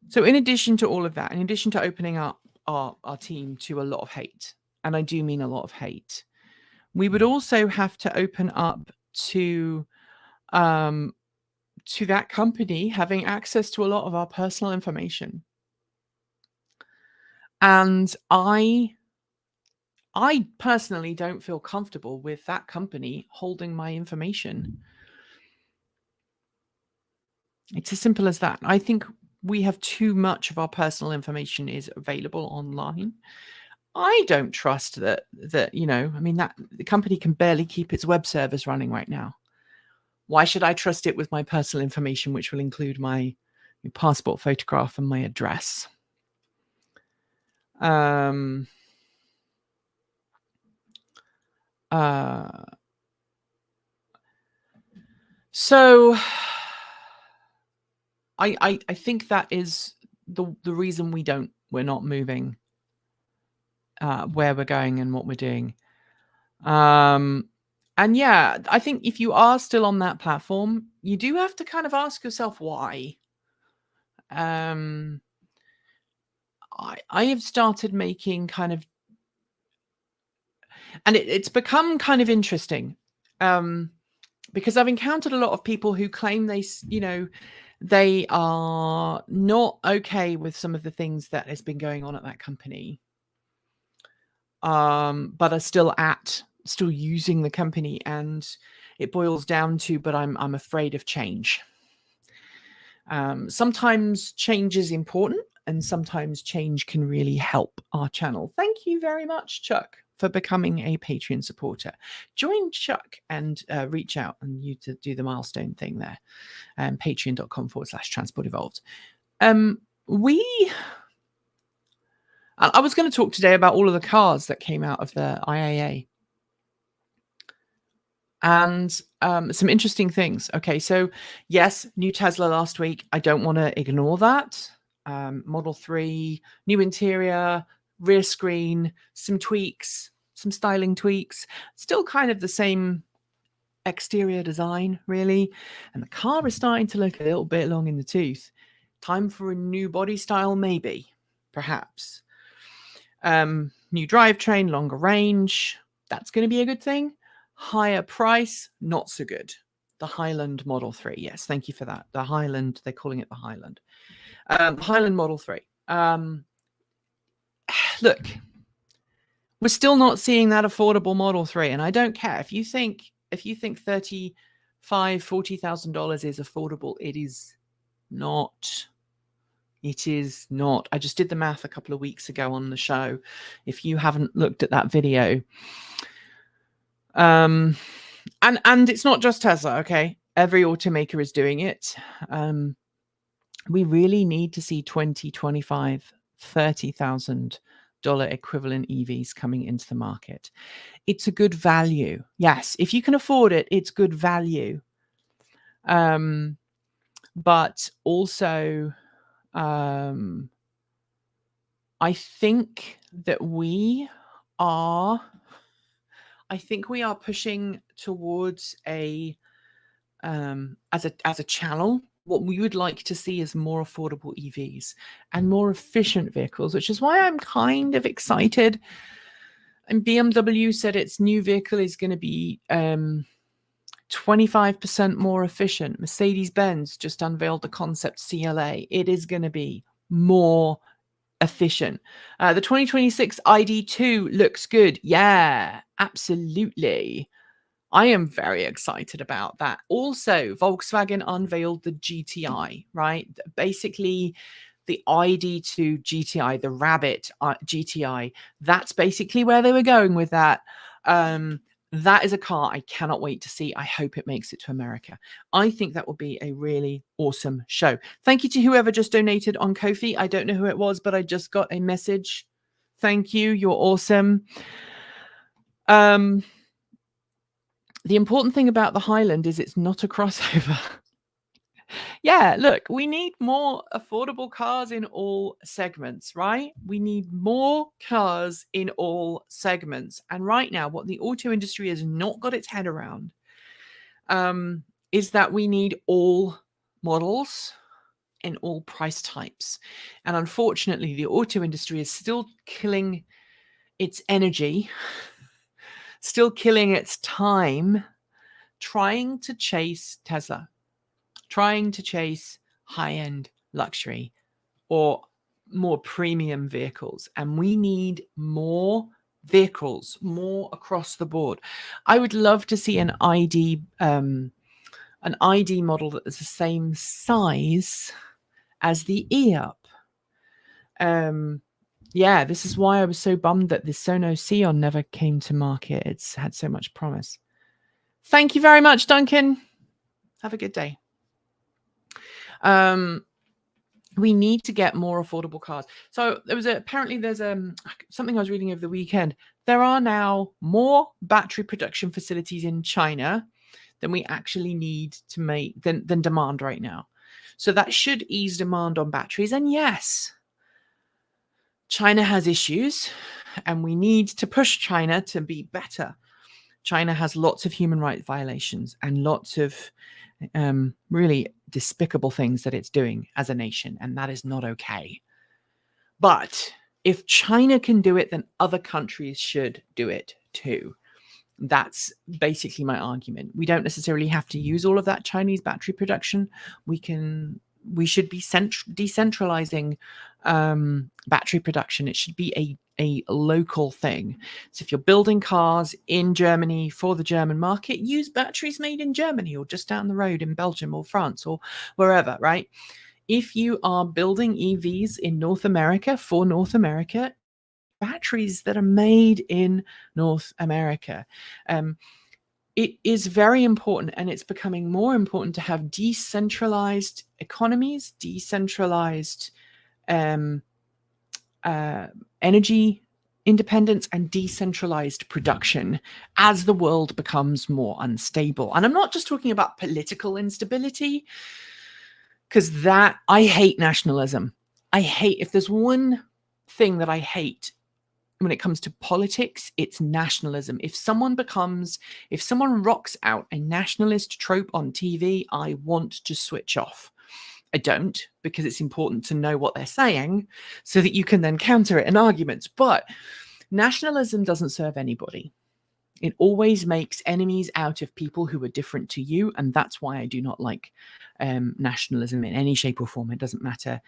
So in addition to all of that, in addition to opening up our team to a lot of hate, and I do mean a lot of hate, we would also have to open up to that company having access to a lot of our personal information. And I personally don't feel comfortable with that company holding my information. It's as simple as that. I think we have too much of our personal information is available online. I don't trust that, you know, I mean, that the company can barely keep its web servers running right now. Why should I trust it with my personal information, which will include my passport photograph and my address? So I think that is the reason we're not moving where we're going and what we're doing. And yeah, I think if you are still on that platform, you do have to kind of ask yourself why. I have started making kind of, and it's become kind of interesting, because I've encountered a lot of people who claim they are not okay with some of the things that has been going on at that company, but are still using the company, and it boils down to, but I'm afraid of change. Sometimes change is important, and sometimes change can really help our channel. Thank you very much, Chuck, for becoming a Patreon supporter. Join Chuck and reach out and you to do the milestone thing there. Patreon.com/Transport Evolved. I was going to talk today about all of the cars that came out of the IAA. And some interesting things. Okay, so yes, new Tesla last week. I don't want to ignore that. Model 3, new interior, rear screen, some tweaks, some styling tweaks. Still kind of the same exterior design, really. And the car is starting to look a little bit long in the tooth. Time for a new body style, maybe, perhaps. New drivetrain, longer range. That's going to be a good thing. Higher price, not so good. The Highland Model 3. Yes, thank you for that. The Highland, they're calling it the Highland. Highland Model 3. Look, we're still not seeing that affordable Model 3. And I don't care. If you think $35,000, $40,000 is affordable, it is not. It is not. I just did the math a couple of weeks ago on the show. If you haven't looked at that video, and it's not just Tesla, okay? Every automaker is doing it. We really need to see $20,000, $25,000, $30,000 equivalent EVs coming into the market. It's a good value. Yes, if you can afford it, it's good value. But also, I think we are pushing towards as a channel, what we would like to see is more affordable EVs and more efficient vehicles, which is why I'm kind of excited. And BMW said its new vehicle is going to be 25% more efficient. Mercedes-Benz just unveiled the concept CLA. It is going to be more efficient. The 2026 ID2 looks good. Yeah, absolutely. I am very excited about that. Also, Volkswagen unveiled the GTI, right? Basically, the ID2 GTI, the Rabbit GTI. That's basically where they were going with that. That is a car I cannot wait to see. I hope it makes it to America. I think that will be a really awesome show. Thank you to whoever just donated on Ko-fi. I don't know who it was, but I just got a message. Thank you. You're awesome. The important thing about the Highland is it's not a crossover. Yeah, look, we need more affordable cars in all segments, right? We need more cars in all segments. And right now, what the auto industry has not got its head around is that we need all models in all price types. And unfortunately, the auto industry is still killing its energy, still killing its time, trying to chase Tesla, trying to chase high-end luxury or more premium vehicles. And we need more vehicles, more across the board. I would love to see an ID model that is the same size as the E-Up. Yeah, this is why I was so bummed that the Sono Sion never came to market. It's had so much promise. Thank you very much, Duncan. Have a good day. We need to get more affordable cars. So apparently there's something I was reading over the weekend. There are now more battery production facilities in China than we actually need to make than demand right now. So that should ease demand on batteries. And yes, China has issues and we need to push China to be better. China has lots of human rights violations and lots of really despicable things that it's doing as a nation, and that is not okay. But if China can do it, then other countries should do it too. That's basically my argument. We don't necessarily have to use all of that Chinese battery production. We should be decentralizing battery production. It should be a local thing. So if you're building cars in Germany for the German market, use batteries made in Germany or just down the road in Belgium or France or wherever, right? If you are building EVs in North America for North America, batteries that are made in North America. It is very important, and it's becoming more important to have decentralized economies, decentralized energy independence, and decentralized production as the world becomes more unstable. And I'm not just talking about political instability, because I hate nationalism. If there's one thing that I hate when it comes to politics, it's nationalism. If someone rocks out a nationalist trope on TV, I want to switch off. I don't, because it's important to know what they're saying so that you can then counter it in arguments. But nationalism doesn't serve anybody. It always makes enemies out of people who are different to you, and that's why I do not like nationalism in any shape or form. It doesn't matter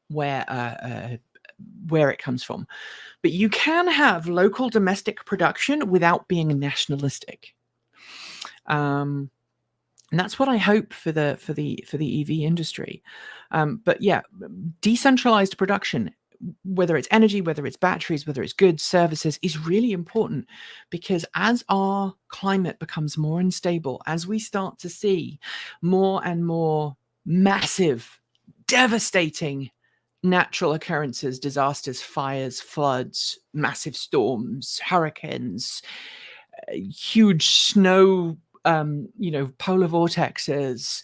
where it comes from. But you can have local domestic production without being nationalistic. And that's what I hope for the EV industry. But yeah, decentralized production, whether it's energy, whether it's batteries, whether it's goods, services, is really important, because as our climate becomes more unstable, as we start to see more and more massive, devastating natural occurrences, disasters, fires, floods, massive storms, hurricanes, huge snow, polar vortexes,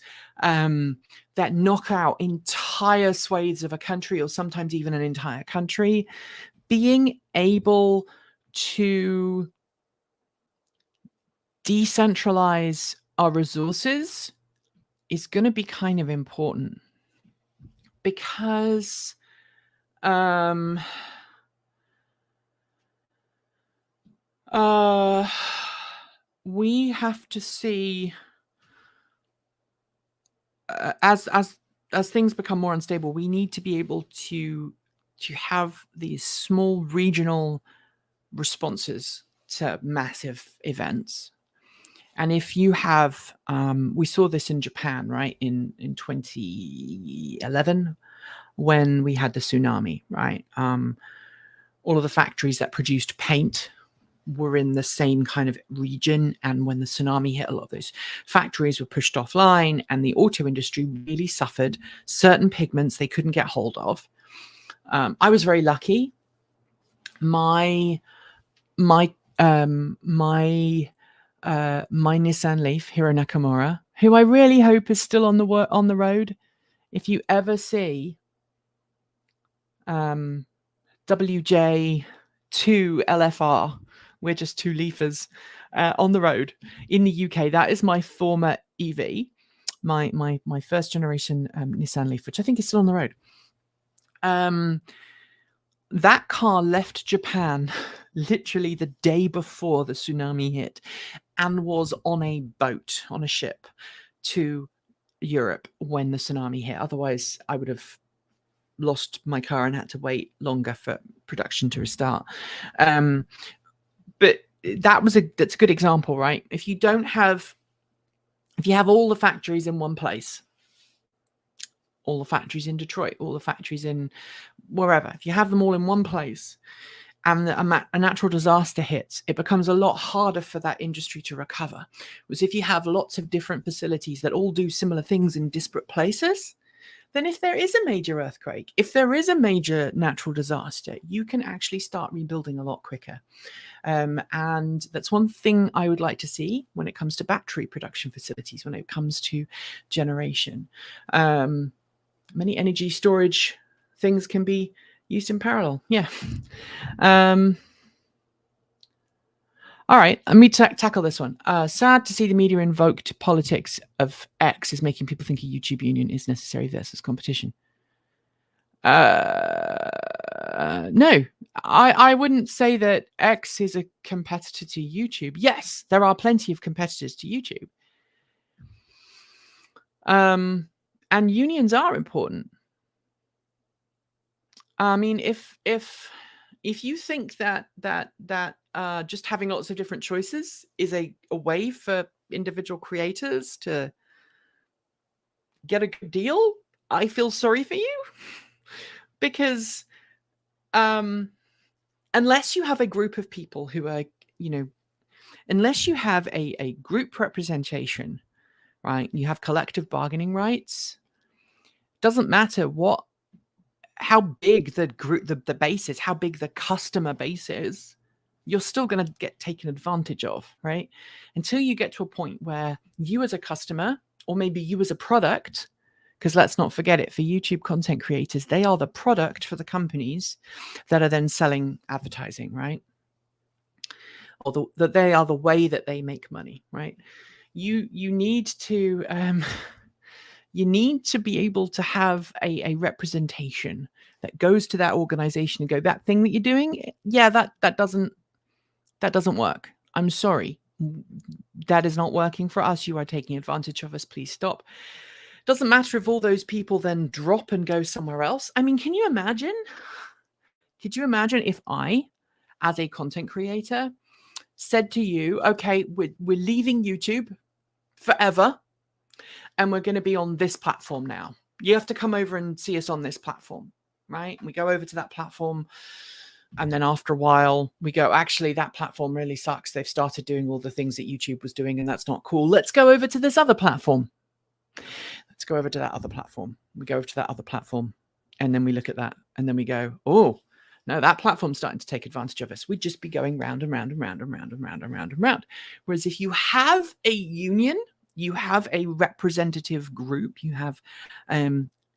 that knock out entire swathes of a country, or sometimes even an entire country, being able to decentralize our resources is going to be kind of important, because we have to see, as things become more unstable, we need to be able to have these small regional responses to massive events. And if you have, we saw this in Japan, right, in 2011, when we had the tsunami, right? All of the factories that produced paint were in the same kind of region, and when the tsunami hit, a lot of those factories were pushed offline, and the auto industry really suffered. Certain pigments they couldn't get hold of. I was very lucky. My Nissan Leaf, Hiro Nakamura, who I really hope is still on the road. If you ever see WJ2 LFR, we're just two leafers on the road in the UK. That is my former EV, my first generation Nissan Leaf, which I think is still on the road. That car left Japan literally the day before the tsunami hit, and was on a boat, on a ship, to Europe when the tsunami hit. Otherwise, I would have lost my car and had to wait longer for production to restart. But that's a good example, right? If you have all the factories in one place, all the factories in Detroit, all the factories in wherever, if you have them all in one place, and a natural disaster hits, it becomes a lot harder for that industry to recover. Whereas if you have lots of different facilities that all do similar things in disparate places, then if there is a major earthquake, if there is a major natural disaster, you can actually start rebuilding a lot quicker. And that's one thing I would like to see when it comes to battery production facilities, when it comes to generation. Many energy storage things can be used in parallel. Yeah. All right, let me tackle this one. Sad to see the media invoked politics of X is making people think a YouTube union is necessary versus competition. No, I wouldn't say that X is a competitor to YouTube. Yes, there are plenty of competitors to YouTube. And unions are important. I mean, if you think that just having lots of different choices is a way for individual creators to get a good deal, I feel sorry for you. Because unless you have a group of people who are, unless you have a group representation, right? You have collective bargaining rights. Doesn't matter how big the group, the base is, how big the customer base is, you're still going to get taken advantage of, right? Until you get to a point where you as a customer, or maybe you as a product, because let's not forget it, for YouTube content creators, they are the product for the companies that are then selling advertising, right? Or that they are the way that they make money, right? You need to be able to have a representation that goes to that organization and go, that thing that you're doing, yeah, that doesn't That doesn't work. I'm sorry. That is not working for us. You are taking advantage of us. Please stop. Doesn't matter if all those people then drop and go somewhere else. I mean, can you imagine? Could you imagine if I, as a content creator, said to you, okay, we're leaving YouTube forever and we're going to be on this platform now. You have to come over and see us on this platform, right? We go over to that platform. And then after a while, we go, actually, that platform really sucks. They've started doing all the things that YouTube was doing, and that's not cool. Let's go over to this other platform. Let's go over to that other platform. We go over to that other platform, and then we look at that, and then we go, oh, no, that platform's starting to take advantage of us. We'd just be going round and round and round and round and round and round and round. Whereas if you have a union, you have a representative group, you have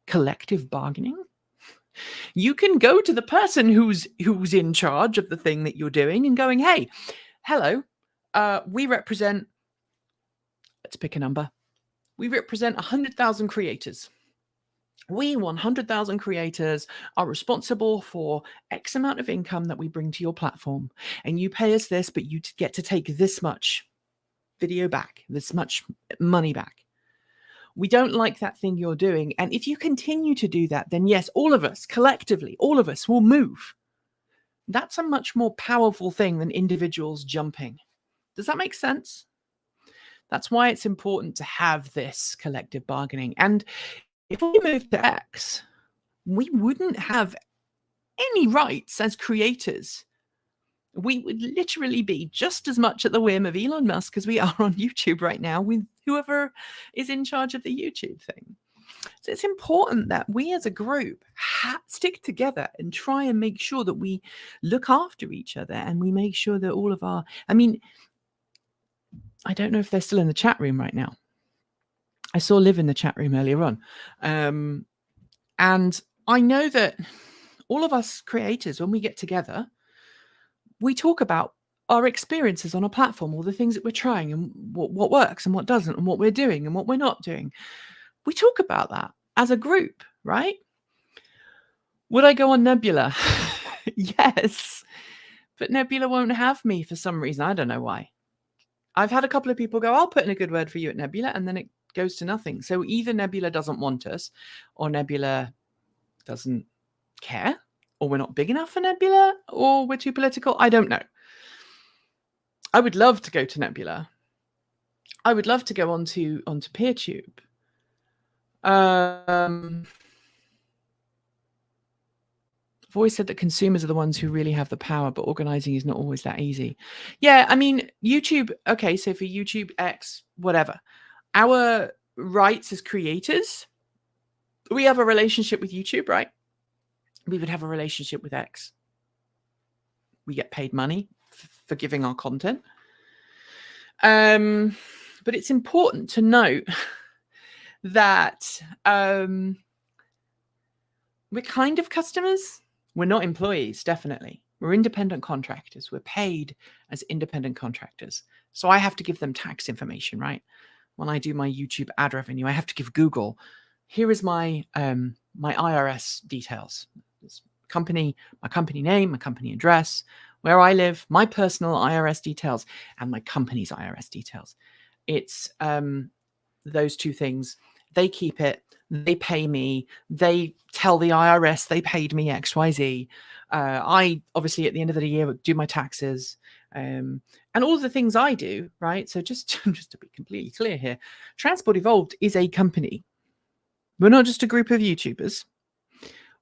collective bargaining, you can go to the person who's in charge of the thing that you're doing and going, hey, hello, we represent, let's pick a number. We represent 100,000 creators. We 100,000 creators are responsible for X amount of income that we bring to your platform. And you pay us this, but you get to take this much video back, this much money back. We don't like that thing you're doing. And if you continue to do that, then yes, all of us, collectively, all of us will move. That's a much more powerful thing than individuals jumping. Does that make sense? That's why it's important to have this collective bargaining. And if we move to X, we wouldn't have any rights as creators. We would literally be just as much at the whim of Elon Musk as we are on YouTube right now with whoever is in charge of the YouTube thing. So it's important that we as a group stick together and try and make sure that we look after each other and we make sure that all of our, I mean, I don't know if they're still in the chat room right now. I saw Liv in the chat room earlier on. And I know that all of us creators, when we get together, we talk about our experiences on a platform, all the things that we're trying and what works and what doesn't and what we're doing and what we're not doing. We talk about that as a group, right? Would I go on Nebula? Yes. But Nebula won't have me for some reason. I don't know why. I've had a couple of people go, I'll put in a good word for you at Nebula, and then it goes to nothing. So either Nebula doesn't want us or Nebula doesn't care, or we're not big enough for Nebula, or we're too political. I don't know. I would love to go to Nebula. I would love to go onto PeerTube. I've always said that consumers are the ones who really have the power, but organizing is not always that easy. Yeah, I mean, YouTube, okay, so for YouTube, X, whatever, our rights as creators, we have a relationship with YouTube, right? We would have a relationship with X. We get paid money for giving our content. But it's important to note that we're kind of customers. We're not employees, definitely. We're independent contractors. We're paid as independent contractors. So I have to give them tax information, right? When I do my YouTube ad revenue, I have to give Google, here is my my IRS details. Company, my company name, my company address, where I live, my personal IRS details, and my company's IRS details. It's those two things. They keep it. They pay me. They tell the IRS they paid me X, Y, Z. I obviously at the end of the year do my taxes and all of the things I do, right? So just to be completely clear here, Transport Evolved is a company. We're not just a group of YouTubers.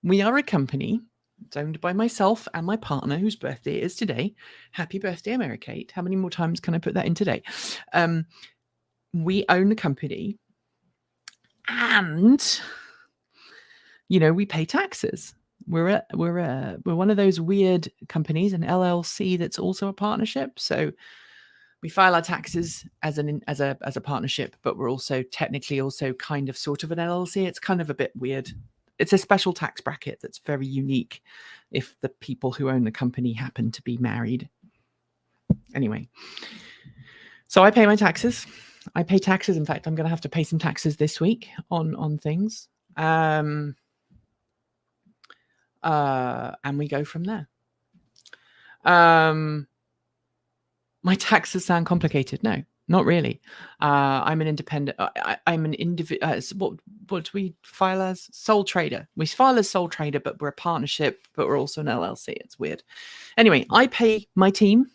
We are a company. It's owned by myself and my partner, whose birthday it is today. Happy birthday, Americate. How many more times can I put that in today? We own the company, and we pay taxes. We're one of those weird companies, an LLC that's also a partnership. So we file our taxes as a partnership, but we're also technically also kind of sort of an LLC. It's kind of a bit weird. It's a special tax bracket that's very unique if the people who own the company happen to be married. Anyway, so I pay my taxes. I pay taxes. In fact, I'm going to have to pay some taxes this week on things. And we go from there. My taxes sound complicated. No, not really. I'm an independent. I'm an individual. What do we file as? Sole trader. We file as sole trader, but we're a partnership, but we're also an LLC. It's weird. Anyway, I pay my team.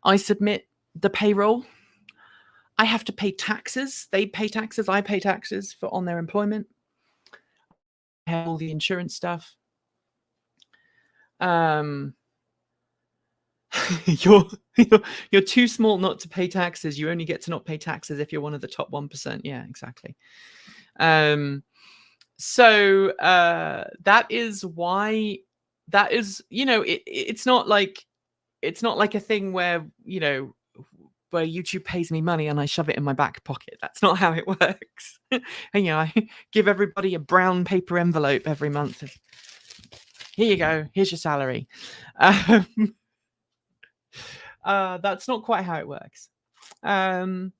I submit the payroll. I have to pay taxes. They pay taxes. I pay taxes on their employment. I have all the insurance stuff. You're too small not to pay taxes. You only get to not pay taxes if you're one of the top 1%. Yeah, exactly. So that is why that is, it's not like a thing where, where YouTube pays me money and I shove it in my back pocket. That's not how it works. And I give everybody a brown paper envelope every month. Here you go. Here's your salary. That's not quite how it works. The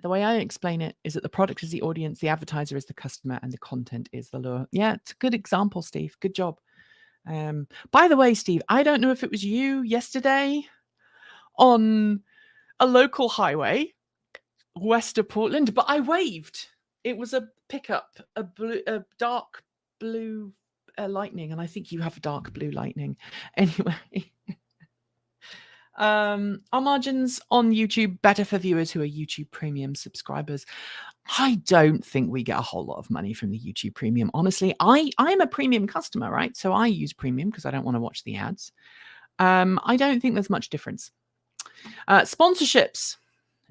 way I explain it is that the product is the audience, the advertiser is the customer, and the content is the lure. Yeah, it's a good example, Steve. Good job. By the way, Steve, I don't know if it was you yesterday on a local highway west of Portland, but I waved. It was a pickup, a dark blue Lightning, and I think you have a dark blue Lightning. Anyway. Are margins on YouTube better for viewers who are YouTube Premium subscribers? I don't think we get a whole lot of money from the YouTube Premium. Honestly, I'm a Premium customer, right? So I use Premium because I don't want to watch the ads. I don't think there's much difference. Sponsorships.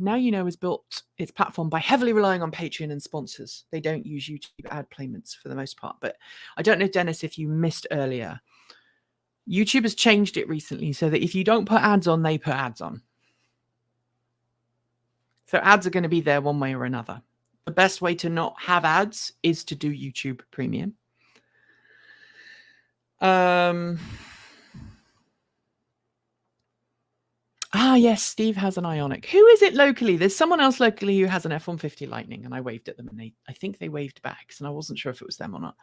Now You Know has built its platform by heavily relying on Patreon and sponsors. They don't use YouTube ad payments for the most part. But I don't know, Dennis, if you missed earlier. YouTube has changed it recently so that if you don't put ads on, they put ads on. So ads are going to be there one way or another. The best way to not have ads is to do YouTube Premium. Yes, Steve has an Ioniq. Who is it locally? There's someone else locally who has an F-150 Lightning, and I waved at them, and I think they waved back, and I wasn't sure if it was them or not.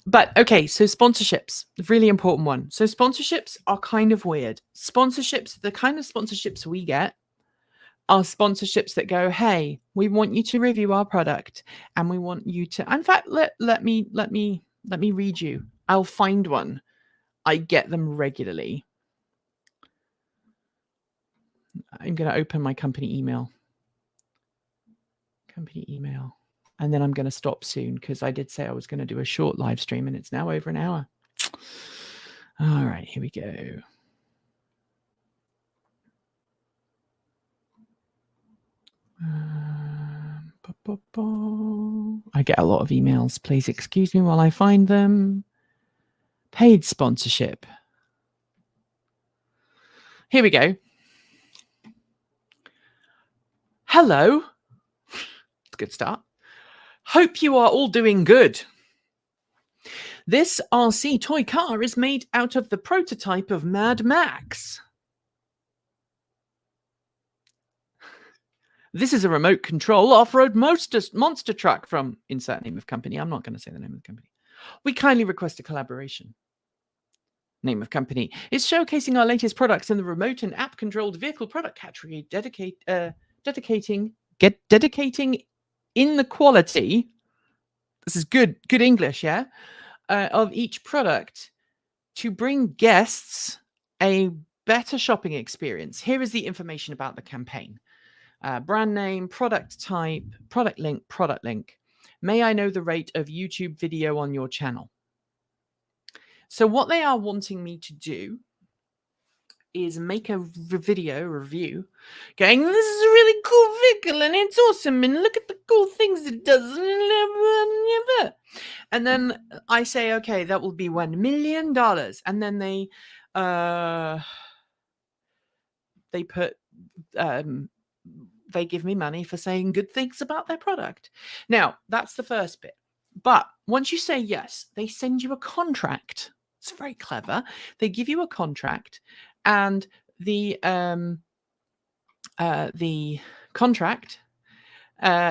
But okay, so sponsorships, a really important one. So sponsorships are kind of weird. Sponsorships, the kind of sponsorships we get are sponsorships that go, hey, we want you to review our product, and we want you to, in fact, let me read you. I'll find one. I get them regularly. I'm going to open my company email. And then I'm going to stop soon because I did say I was going to do a short live stream and it's now over an hour. All right, here we go. I get a lot of emails. Please excuse me while I find them. Paid sponsorship. Here we go. Hello. It's a good start. Hope you are all doing good. This RC toy car is made out of the prototype of Mad Max. This is a remote control off-road monster truck from insert name of company. I'm not going to say the name of the company. We kindly request a collaboration. Name of company is showcasing our latest products in the remote and app-controlled vehicle product category, dedicating in the quality. This is good English, yeah, of each product to bring guests a better shopping experience. Here is the information about the campaign. Brand name, product type, product link. May I know the rate of YouTube video on your channel? So what they are wanting me to do is make a review going, this is a really cool vehicle and it's awesome and look at the cool things it does. And then I say, okay, that will be $1 million. And then they give me money for saying good things about their product. Now, that's the first bit. But once you say yes, they send you a contract. It's very clever. They give you a contract, and the contract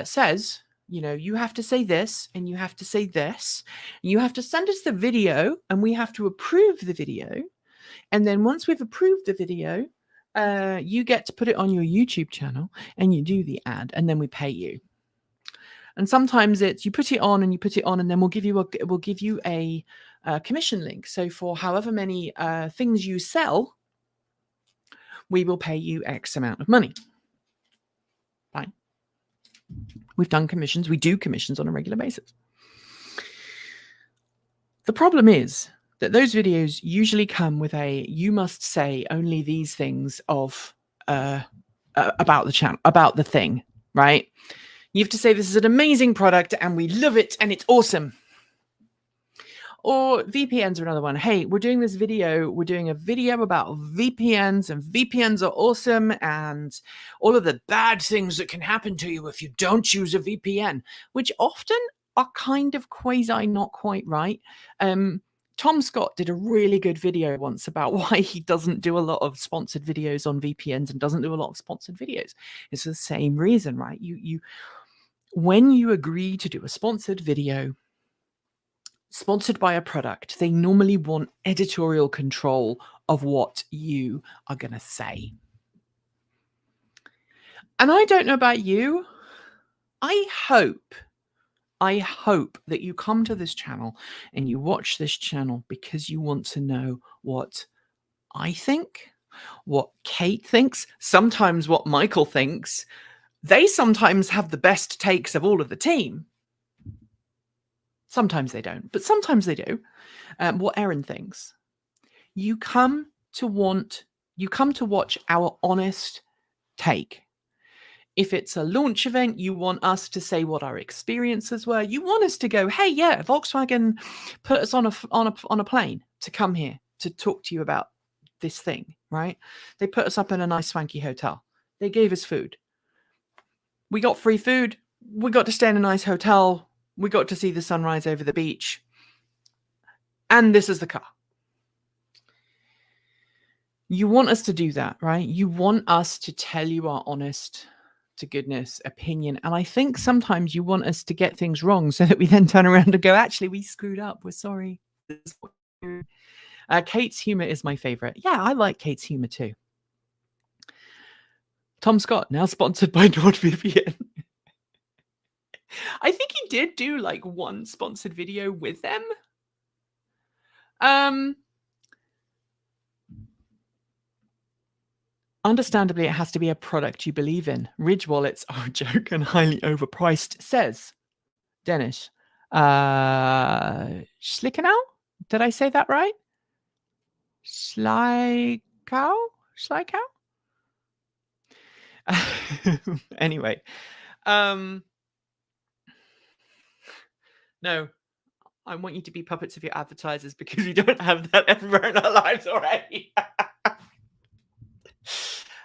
says, you have to say this, and you have to say this. You have to send us the video, and we have to approve the video. And then once we've approved the video, you get to put it on your YouTube channel and you do the ad, and then we pay you. And sometimes it's you put it on, and then we'll give you a commission link. So for however many things you sell, we will pay you X amount of money. Fine. We've done commissions. We do commissions on a regular basis. The problem is that those videos usually come with you must say only these things of about the channel, about the thing, right? You have to say this is an amazing product and we love it and it's awesome. Or VPNs are another one. Hey, we're doing this video. We're doing a video about VPNs, and VPNs are awesome, and all of the bad things that can happen to you if you don't choose a VPN, which often are kind of quasi not quite right. Tom Scott did a really good video once about why he doesn't do a lot of sponsored videos on VPNs and doesn't do a lot of sponsored videos. It's the same reason, right? When you agree to do a sponsored video sponsored by a product, they normally want editorial control of what you are going to say. And I don't know about you. I hope that you come to this channel and you watch this channel because you want to know what I think, what Kate thinks, sometimes what Michael thinks. They sometimes have the best takes of all of the team. Sometimes they don't, but sometimes they do. What Erin thinks. You come to watch our honest take. If it's a launch event, you want us to say what our experiences were. You want us to go, hey, yeah, Volkswagen put us on a plane to come here to talk to you about this thing, right? They put us up in a nice swanky hotel. They gave us food. We got free food. We got to stay in a nice hotel. We got to see the sunrise over the beach. And this is the car. You want us to do that, right? You want us to tell you our honest to goodness opinion. And I think sometimes you want us to get things wrong so that we then turn around and go, actually, we screwed up. We're sorry. Kate's humor is my favorite. Yeah, I like Kate's humor too. Tom Scott, now sponsored by NordVPN. I think he did do like one sponsored video with them. Understandably, it has to be a product you believe in. Ridge wallets are a joke and highly overpriced, says Dennis. Schlickenau? Did I say that right? Schleikau? Anyway. No, I want you to be puppets of your advertisers because we don't have that everywhere in our lives already.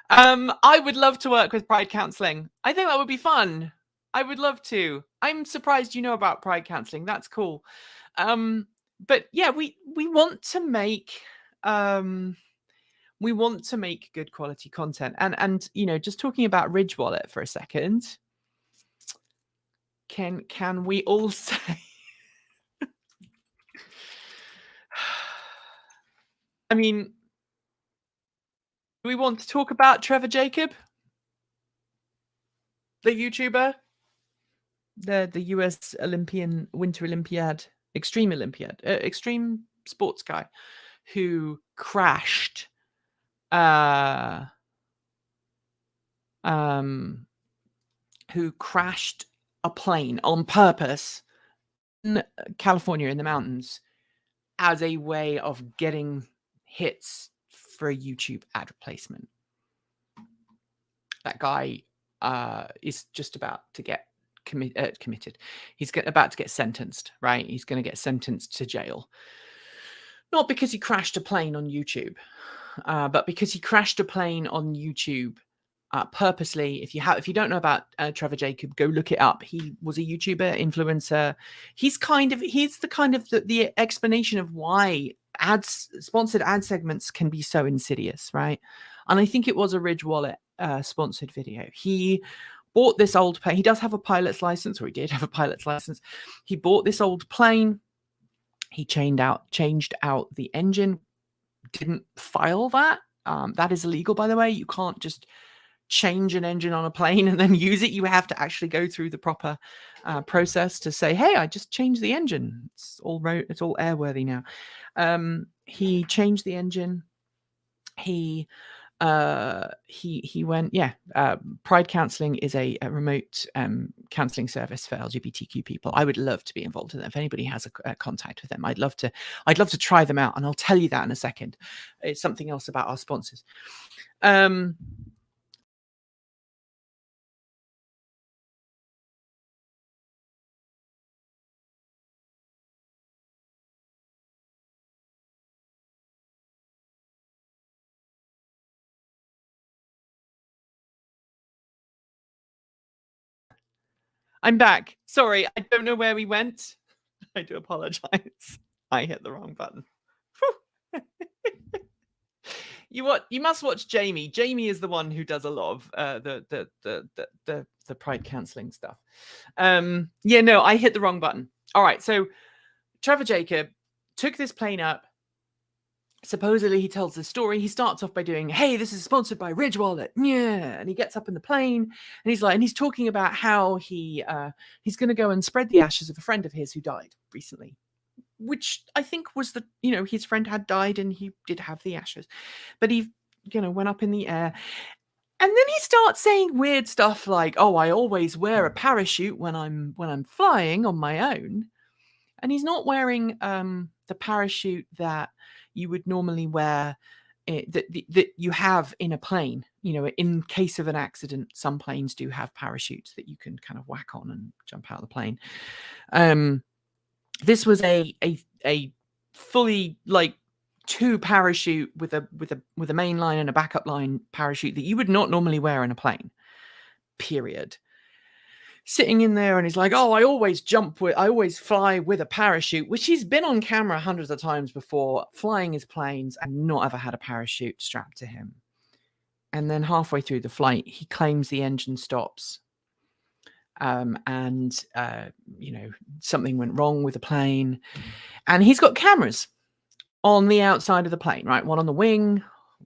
I would love to work with Pride Counseling. I think that would be fun. I would love to. I'm surprised you know about Pride Counseling. That's cool. But yeah, we want to make good quality content. And you know, just talking about Ridge Wallet for a second. Can we all say I mean, do we want to talk about Trevor Jacob? The YouTuber? The US Olympian, Winter Olympiad, Extreme Olympiad, extreme sports guy who crashed a plane on purpose in California in the mountains as a way of getting hits for a YouTube ad replacement. That guy is just about to get committed. He's about to get sentenced, right? He's going to get sentenced to jail. Not because he crashed a plane on YouTube, but because he crashed a plane on YouTube purposely. If you don't know about Trevor Jacob, go look it up. He was a YouTuber, influencer. He's the explanation of why sponsored ad segments can be so insidious, right? And I think it was a Ridge Wallet sponsored video. He bought this old plane. He does have a pilot's license, or he did have a pilot's license. He bought this old plane. He changed out the engine, didn't file that. That is illegal, by the way. You can't just change an engine on a plane and then use it. You have to actually go through the proper process to say, hey, I just changed the engine. It's all airworthy now. He changed the engine. He went, Pride Counselling is a remote counselling service for LGBTQ people. I would love to be involved in that. If anybody has a contact with them, I'd love to try them out, and I'll tell you that in a second. It's something else about our sponsors. I'm back. Sorry, I don't know where we went. I do apologize. I hit the wrong button. You must watch Jamie. Jamie is the one who does a lot of the Pride Counselling stuff. I hit the wrong button. All right, so Trevor Jacob took this plane up. Supposedly, he tells the story. He starts off by doing, hey, this is sponsored by Ridge Wallet. Yeah. And he gets up in the plane and he's talking about how he's going to go and spread the ashes of a friend of his who died recently, which I think was his friend had died and he did have the ashes, but he, went up in the air. And then he starts saying weird stuff like, oh, I always wear a parachute when I'm flying on my own. And he's not wearing the parachute that you would normally wear, that you have in a plane. In case of an accident, some planes do have parachutes that you can kind of whack on and jump out of the plane. This was a fully two parachute with a main line and a backup line parachute that you would not normally wear in a plane. Period. Sitting in there, and he's like, oh, I always fly with a parachute, which he's been on camera hundreds of times before, flying his planes and not ever had a parachute strapped to him. And then halfway through the flight, he claims the engine stops. And something went wrong with the plane. And he's got cameras on the outside of the plane, right? One on the wing,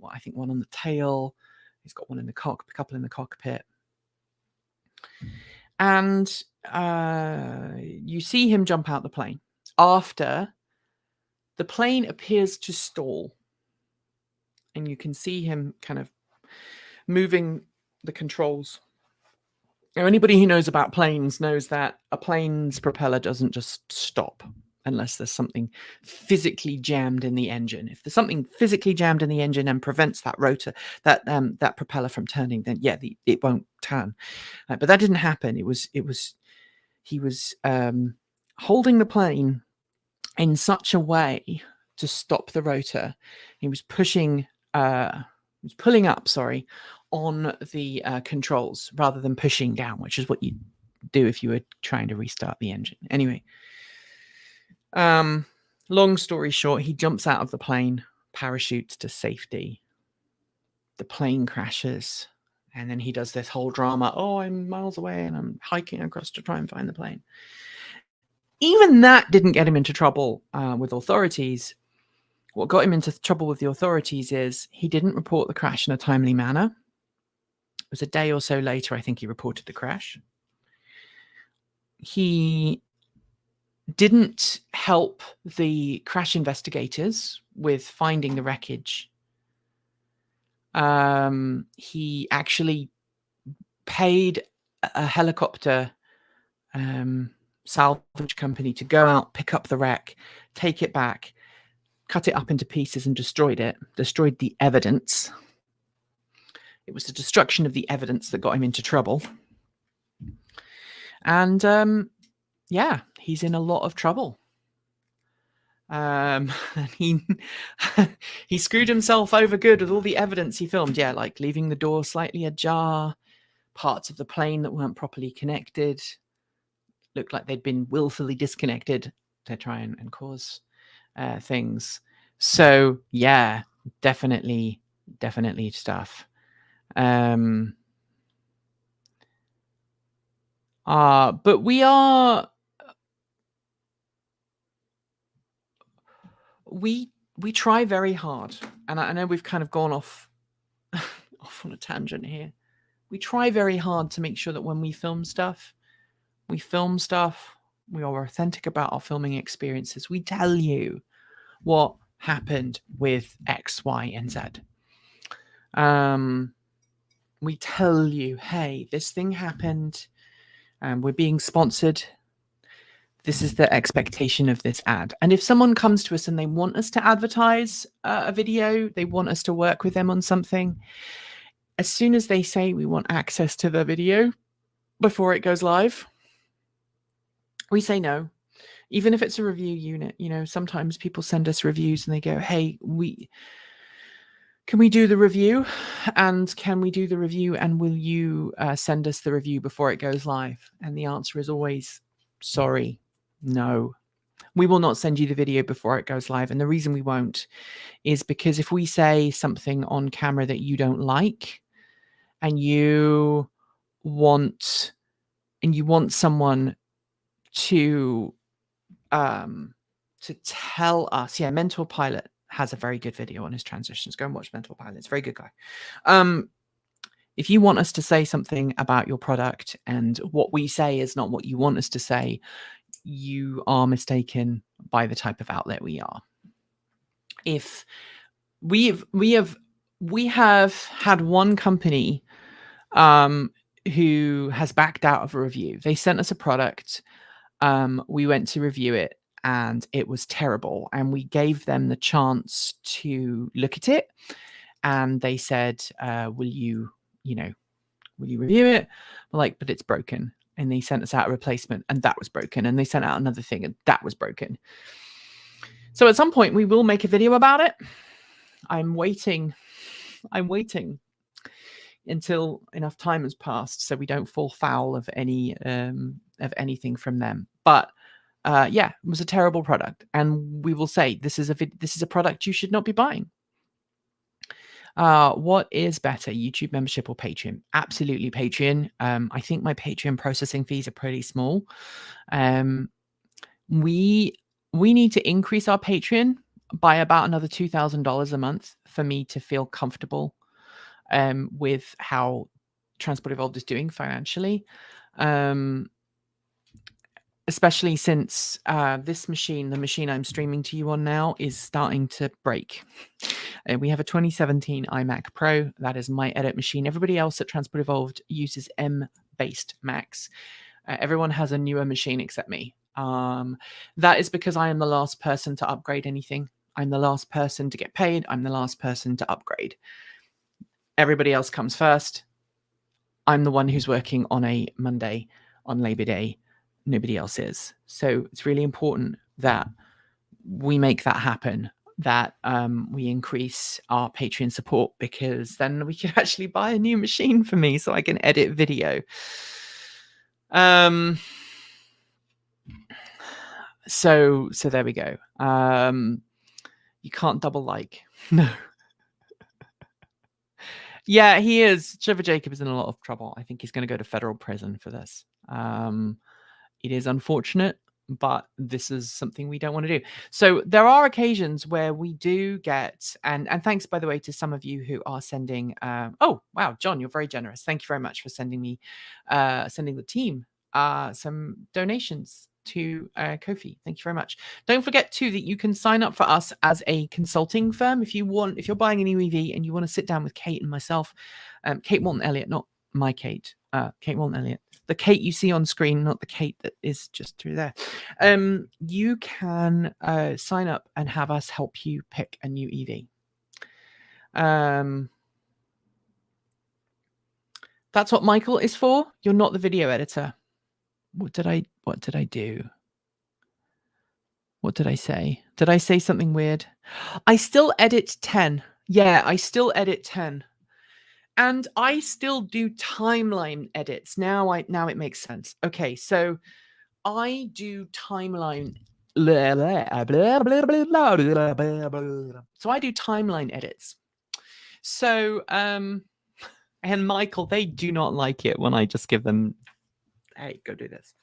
I think one on the tail. He's got one in the a couple in the cockpit. And you see him jump out the plane after the plane appears to stall. And you can see him kind of moving the controls. Now, anybody who knows about planes knows that a plane's propeller doesn't just stop unless there's something physically jammed in the engine. If there's something physically jammed in the engine and prevents that rotor, that propeller from turning, then it won't turn. But that didn't happen. He was holding the plane in such a way to stop the rotor. He was pulling up, on the controls rather than pushing down, which is what you do if you were trying to restart the engine. Anyway, long story short, he jumps out of the plane, parachutes to safety. The plane crashes, and then he does this whole drama. Oh, I'm miles away and I'm hiking across to try and find the plane. Even that didn't get him into trouble with authorities. What got him into trouble with the authorities is he didn't report the crash in a timely manner. It was a day or so later, I think, he reported the crash. He didn't help the crash investigators with finding the wreckage. He actually paid a helicopter salvage company to go out, pick up the wreck, take it back, cut it up into pieces and destroyed the evidence. It was the destruction of the evidence that got him into trouble. And he's in a lot of trouble. He screwed himself over good with all the evidence he filmed. Yeah, like leaving the door slightly ajar, parts of the plane that weren't properly connected, looked like they'd been willfully disconnected to try and cause things. So yeah, definitely stuff. But we we try very hard, and I know we've kind of gone off on a tangent here. We try very hard to make sure that when we film stuff, we are authentic about our filming experiences. We tell you what happened with X, Y, and Z. We tell you, hey, this thing happened, and we're being sponsored. This is the expectation of this ad. And if someone comes to us and they want us to advertise a video, they want us to work with them on something, as soon as they say we want access to the video before it goes live, we say no. Even if it's a review unit, sometimes people send us reviews and they go, hey, can we do the review? And can we do the review? And will you send us the review before it goes live? And the answer is always, sorry, no. We will not send you the video before it goes live. And the reason we won't is because if we say something on camera that you don't like, and you want someone to tell us, Mentor Pilot has a very good video on his transitions. Go and watch Mentor Pilot. It's a very good guy. If you want us to say something about your product and what we say is not what you want us to say, you are mistaken by the type of outlet we are. If we have had one company who has backed out of a review. They sent us a product. We went to review it and it was terrible. And we gave them the chance to look at it. And they said, will you review it? We're like, but it's broken. And they sent us out a replacement and that was broken. And they sent out another thing and that was broken. So at some point we will make a video about it. I'm waiting until enough time has passed so we don't fall foul of anything from them. But it was a terrible product, and we will say this is a product you should not be buying. What is better, YouTube membership or Patreon? Absolutely Patreon. I think my Patreon processing fees are pretty small. We need to increase our Patreon by about another $2,000 a month for me to feel comfortable with how Transport Evolved is doing financially. Especially since this machine, the machine I'm streaming to you on now, is starting to break. We have a 2017 iMac Pro. That is my edit machine. Everybody else at Transport Evolved uses M-based Macs. Everyone has a newer machine except me. That is because I am the last person to upgrade anything. I'm the last person to get paid. I'm the last person to upgrade. Everybody else comes first. I'm the one who's working on a Monday on Labor Day. Nobody else is. So it's really important that we make that happen, that we increase our Patreon support, because then we can actually buy a new machine for me so I can edit video. So there we go. You can't double like. No. Yeah, he is. Trevor Jacob is in a lot of trouble. I think he's going to go to federal prison for this. It is unfortunate, but this is something we don't want to do. So there are occasions where we do get, and thanks, by the way, to some of you who are sending, oh, wow, John, you're very generous. Thank you very much for sending me, sending the team some donations to Ko-fi. Thank you very much. Don't forget too that you can sign up for us as a consulting firm if you're buying a new EV and you want to sit down with Kate and myself, Kate Walton Elliott, not my Kate, Kate Walton Elliott. The Kate you see on screen, not the Kate that is just through there. You can sign up and have us help you pick a new EV. That's what Michael is for. You're not the video editor. What did I do? What did I say? Did I say something weird? I still edit 10. Yeah, I still edit 10. And I still do timeline edits. Now it makes sense. Okay, so I do timeline. So I do timeline edits. So and Michael, they do not like it when I just give them, hey, go do this.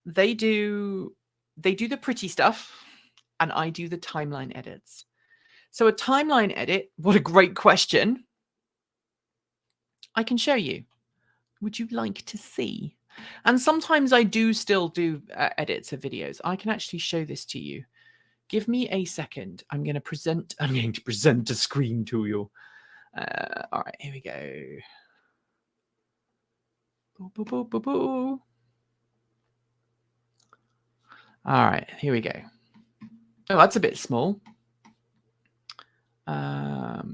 They do the pretty stuff, and I do the timeline edits. So a timeline edit, what a great question. I can show you. Would you like to see? And sometimes I do still do edits of videos. I can actually show this to you. Give me a second. I'm going to present a screen to you. All right, here we go. Boo, boo, boo, boo, boo. All right, here we go. Oh, that's a bit small.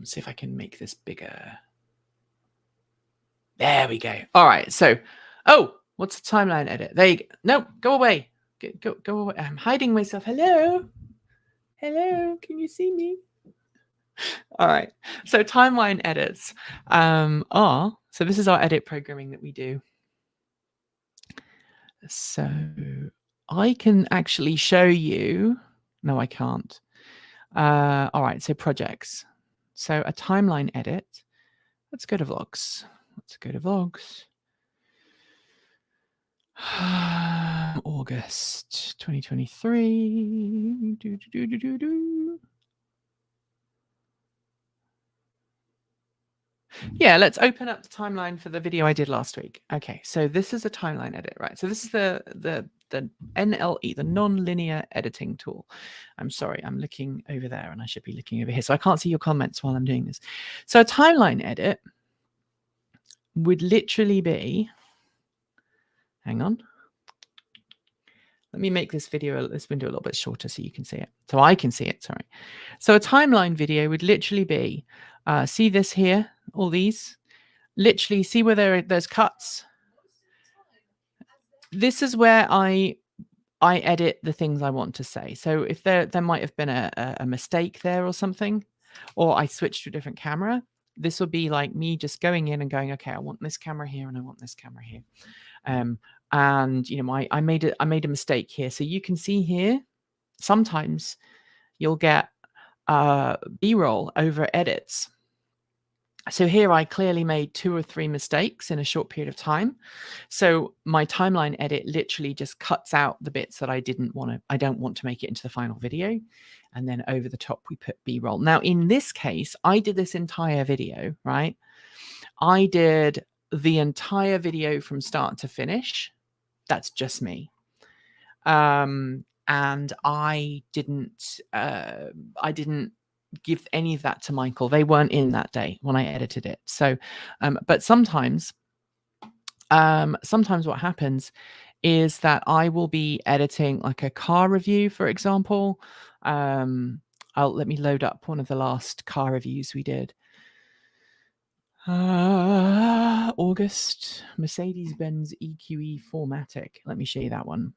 See if I can make this bigger. There we go. All right, so, oh, what's the timeline edit? There you go. No, go away. Go away. I'm hiding myself. Hello? Hello? Can you see me? All right. So timeline edits so this is our edit programming that we do. So I can actually show you. No, I can't. All right. So projects. So a timeline edit. Let's go to vlogs. August 2023. Yeah, let's open up the timeline for the video I did last week. Okay, so this is a timeline edit, right? So this is the NLE, the non-linear editing tool. I'm sorry, I'm looking over there and I should be looking over here. So I can't see your comments while I'm doing this. So a timeline edit would literally be, hang on. Let me make this window a little bit shorter so you can see it. So I can see it, sorry. So a timeline video would literally be, see this here, all these? Literally, see where there's cuts? This is where I edit the things I want to say. So if there might have been a mistake there or something, or I switched to a different camera, this will be like me just going in and going, okay, I want this camera here and I want this camera here. And you know, I made a mistake here. So you can see here, sometimes you'll get B-roll over edits. So here I clearly made 2 or 3 mistakes in a short period of time. So my timeline edit literally just cuts out the bits that I don't want to make it into the final video. And then over the top, we put B-roll. Now, in this case, I did this entire video, right? I did the entire video from start to finish. That's just me. And I didn't give any of that to Michael. They weren't in that day when I edited it. So, but sometimes what happens is that I will be editing like a car review, for example. Let me load up one of the last car reviews we did. August, Mercedes-Benz EQE 4MATIC. Let me show you that one.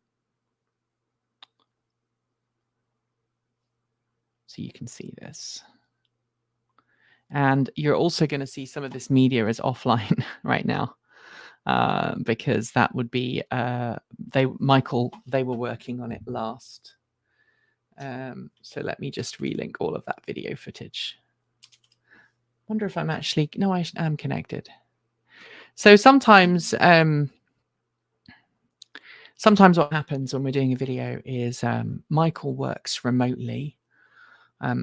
So you can see this. And you're also going to see some of this media is offline right now, because that would be, they were working on it last. So let me just relink all of that video footage. Wonder if I'm actually, no, I am connected. So sometimes what happens when we're doing a video is Michael works remotely.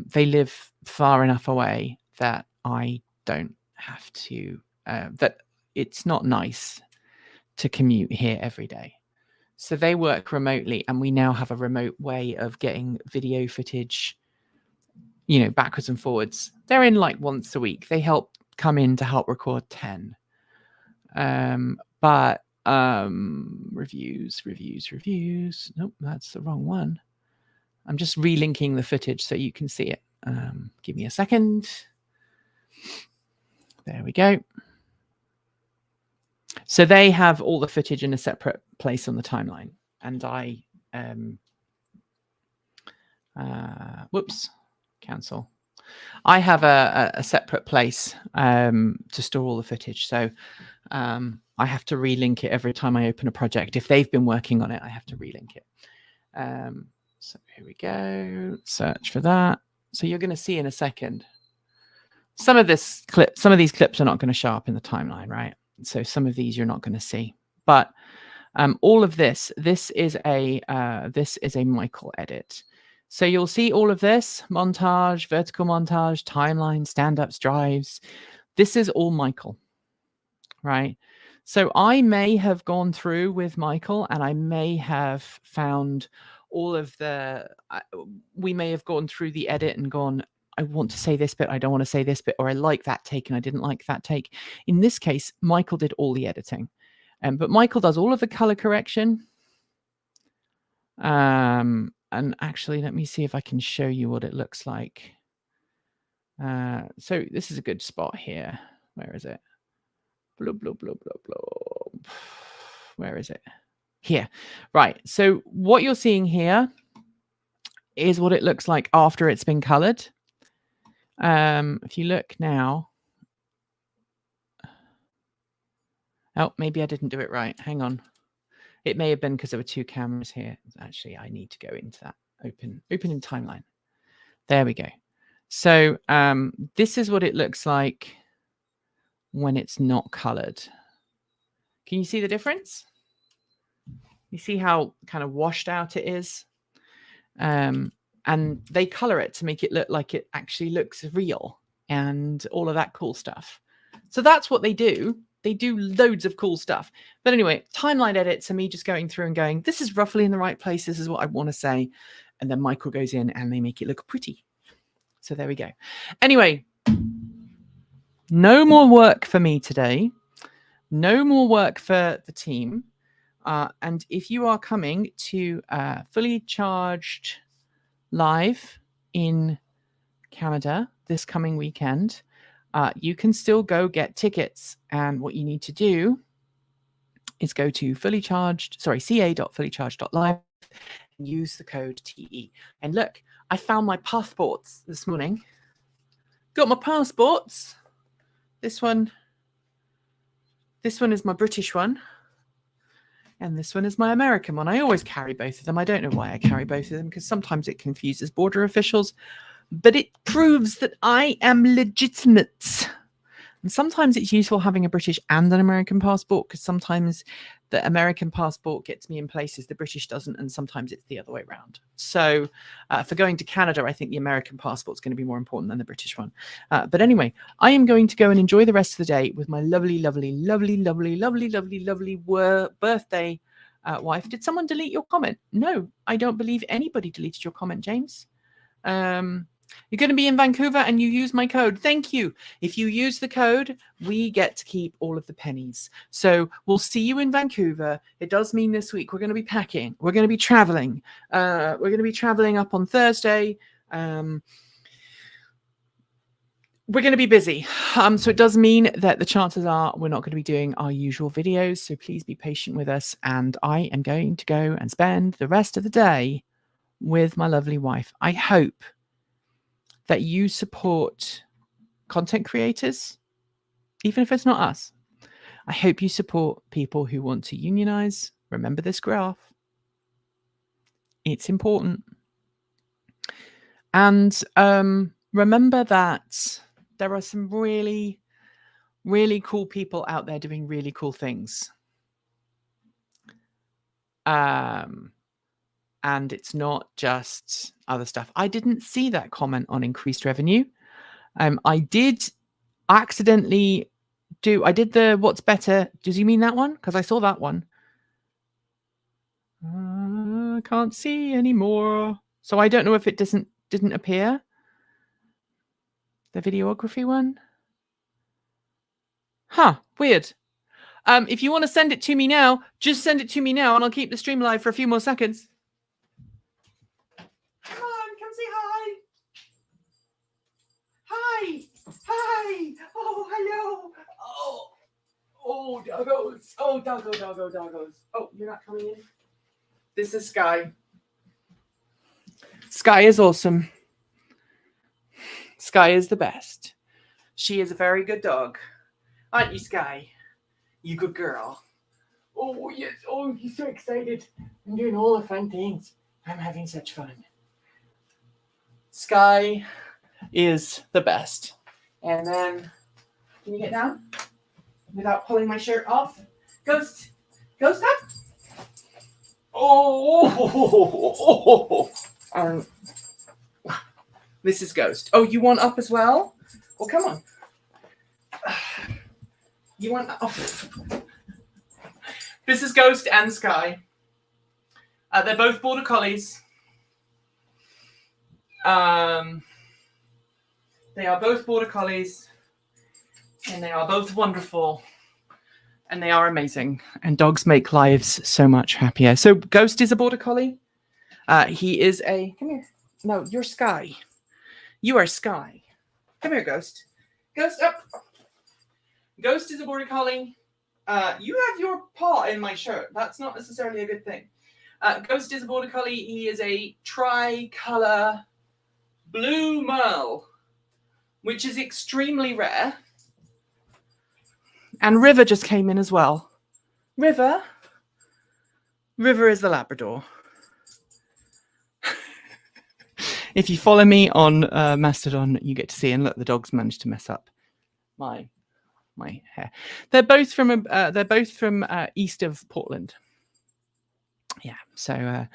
They live far enough away that I don't have to, that it's not nice to commute here every day. So they work remotely, and we now have a remote way of getting video footage, you know, backwards and forwards. They're in like once a week. They come in to help record 10. But reviews. Nope, that's the wrong one. I'm just relinking the footage so you can see it. Give me a second. There we go. So they have all the footage in a separate place on the timeline. And I, whoops, cancel. I have a separate place to store all the footage. So I have to relink it every time I open a project. If they've been working on it, I have to relink it. So here we go. Search for that. So you're going to see in a second. Some of these clips are not going to show up in the timeline, right? So some of these you're not going to see. But all of this is a Michael edit. So you'll see all of this: montage, vertical montage, timeline, stand-ups, drives. This is all Michael, right? So I may have gone through with Michael and I may have found all of the, we may have gone through the edit and gone, I want to say this bit, I don't want to say this bit, or I like that take and I didn't like that take. In this case, Michael did all the editing. But Michael does all of the color correction. And actually, let me see if I can show you what it looks like. So this is a good spot here. Where is it? Blah, blah, blah, blah, blah. Where is it? Here. Right. So what you're seeing here is what it looks like after it's been colored. If you look now. Oh, maybe I didn't do it right. Hang on. It may have been because there were two cameras here. Actually, I need to go into that open in timeline. There we go. So this is what it looks like when it's not colored. Can you see the difference? You see how kind of washed out it is? And they color it to make it look like it actually looks real and all of that cool stuff. So that's what they do. They do loads of cool stuff. But anyway, timeline edits are me just going through and going, this is roughly in the right place. This is what I want to say. And then Michael goes in and they make it look pretty. So there we go. Anyway, no more work for me today. No more work for the team. And if you are coming to Fully Charged Live in Canada this coming weekend, you can still go get tickets. And what you need to do is go to ca.fullycharged.live and use the code TE. And look, I found my passports this morning. Got my passports. This one is my British one. And this one is my American one. I always carry both of them. I don't know why I carry both of them, because sometimes it confuses border officials. But it proves that I am legitimate. And sometimes it's useful having a British and an American passport, because sometimes the American passport gets me in places the British doesn't, and sometimes it's the other way around. So for going to Canada, I think the American passport is going to be more important than the British one. But anyway, I am going to go and enjoy the rest of the day with my lovely, lovely, lovely, lovely, lovely, lovely, lovely birthday wife. Did someone delete your comment? No, I don't believe anybody deleted your comment, James. You're going to be in Vancouver and you use my code. Thank you. If you use the code, we get to keep all of the pennies. So we'll see you in Vancouver. It does mean this week we're going to be packing. We're going to be traveling. We're going to be traveling up on Thursday. We're going to be busy. So it does mean that the chances are we're not going to be doing our usual videos. So please be patient with us. And I am going to go and spend the rest of the day with my lovely wife. I hope that you support content creators, even if it's not us. I hope you support people who want to unionize. Remember this graph. It's important. And remember that there are some really, really cool people out there doing really cool things. And it's not just other stuff. I didn't see that comment on increased revenue. I did accidentally I did the what's better. Does you mean that one? Because I saw that one. I can't see anymore. So I don't know if it didn't appear. The videography one. Huh, weird. If you want to send it to me now, just send it to me now and I'll keep the stream live for a few more seconds. Come on, come say hi. Hi. Hi. Oh, hello. Oh, doggos. Oh, doggos. Oh, you're not coming in? This is Sky. Sky is awesome. Sky is the best. She is a very good dog. Aren't you, Sky? You good girl. Oh, yes. Oh, you're so excited. I'm doing all the fun things. I'm having such fun. Sky is the best. And then, can you get down without pulling my shirt off? Ghost up. Oh. This is Ghost. Oh, you want up as well? Well, come on. You want up? This is Ghost and Sky. They're both border collies. They are both border collies, and they are both wonderful, and they are amazing. And dogs make lives so much happier. So Ghost is a border collie. He is a... Come here. No, you're Sky. You are Sky. Come here, Ghost. Ghost, up. Ghost is a border collie. You have your paw in my shirt. That's not necessarily a good thing. Ghost is a border collie. He is a tri-color blue merle, which is extremely rare. And River just came in as well. River is the Labrador. If you follow me on Mastodon, you get to see. And look, the dogs managed to mess up my hair. They're both from east of Portland. Yeah, so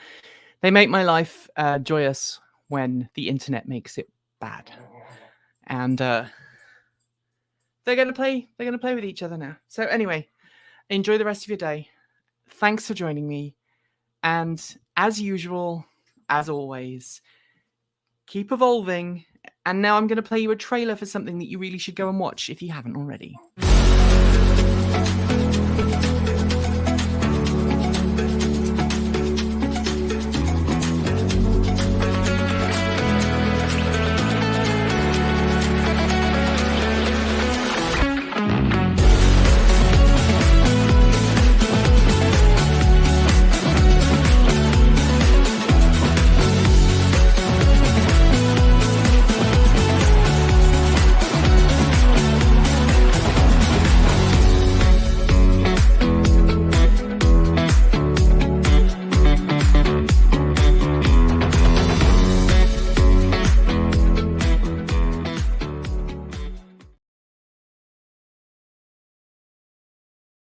they make my life joyous when the internet makes it bad, and they're gonna play with each other now. So anyway, enjoy the rest of your day. Thanks for joining me, and as usual, as always, keep evolving. And now I'm going to play you a trailer for something that you really should go and watch if you haven't already.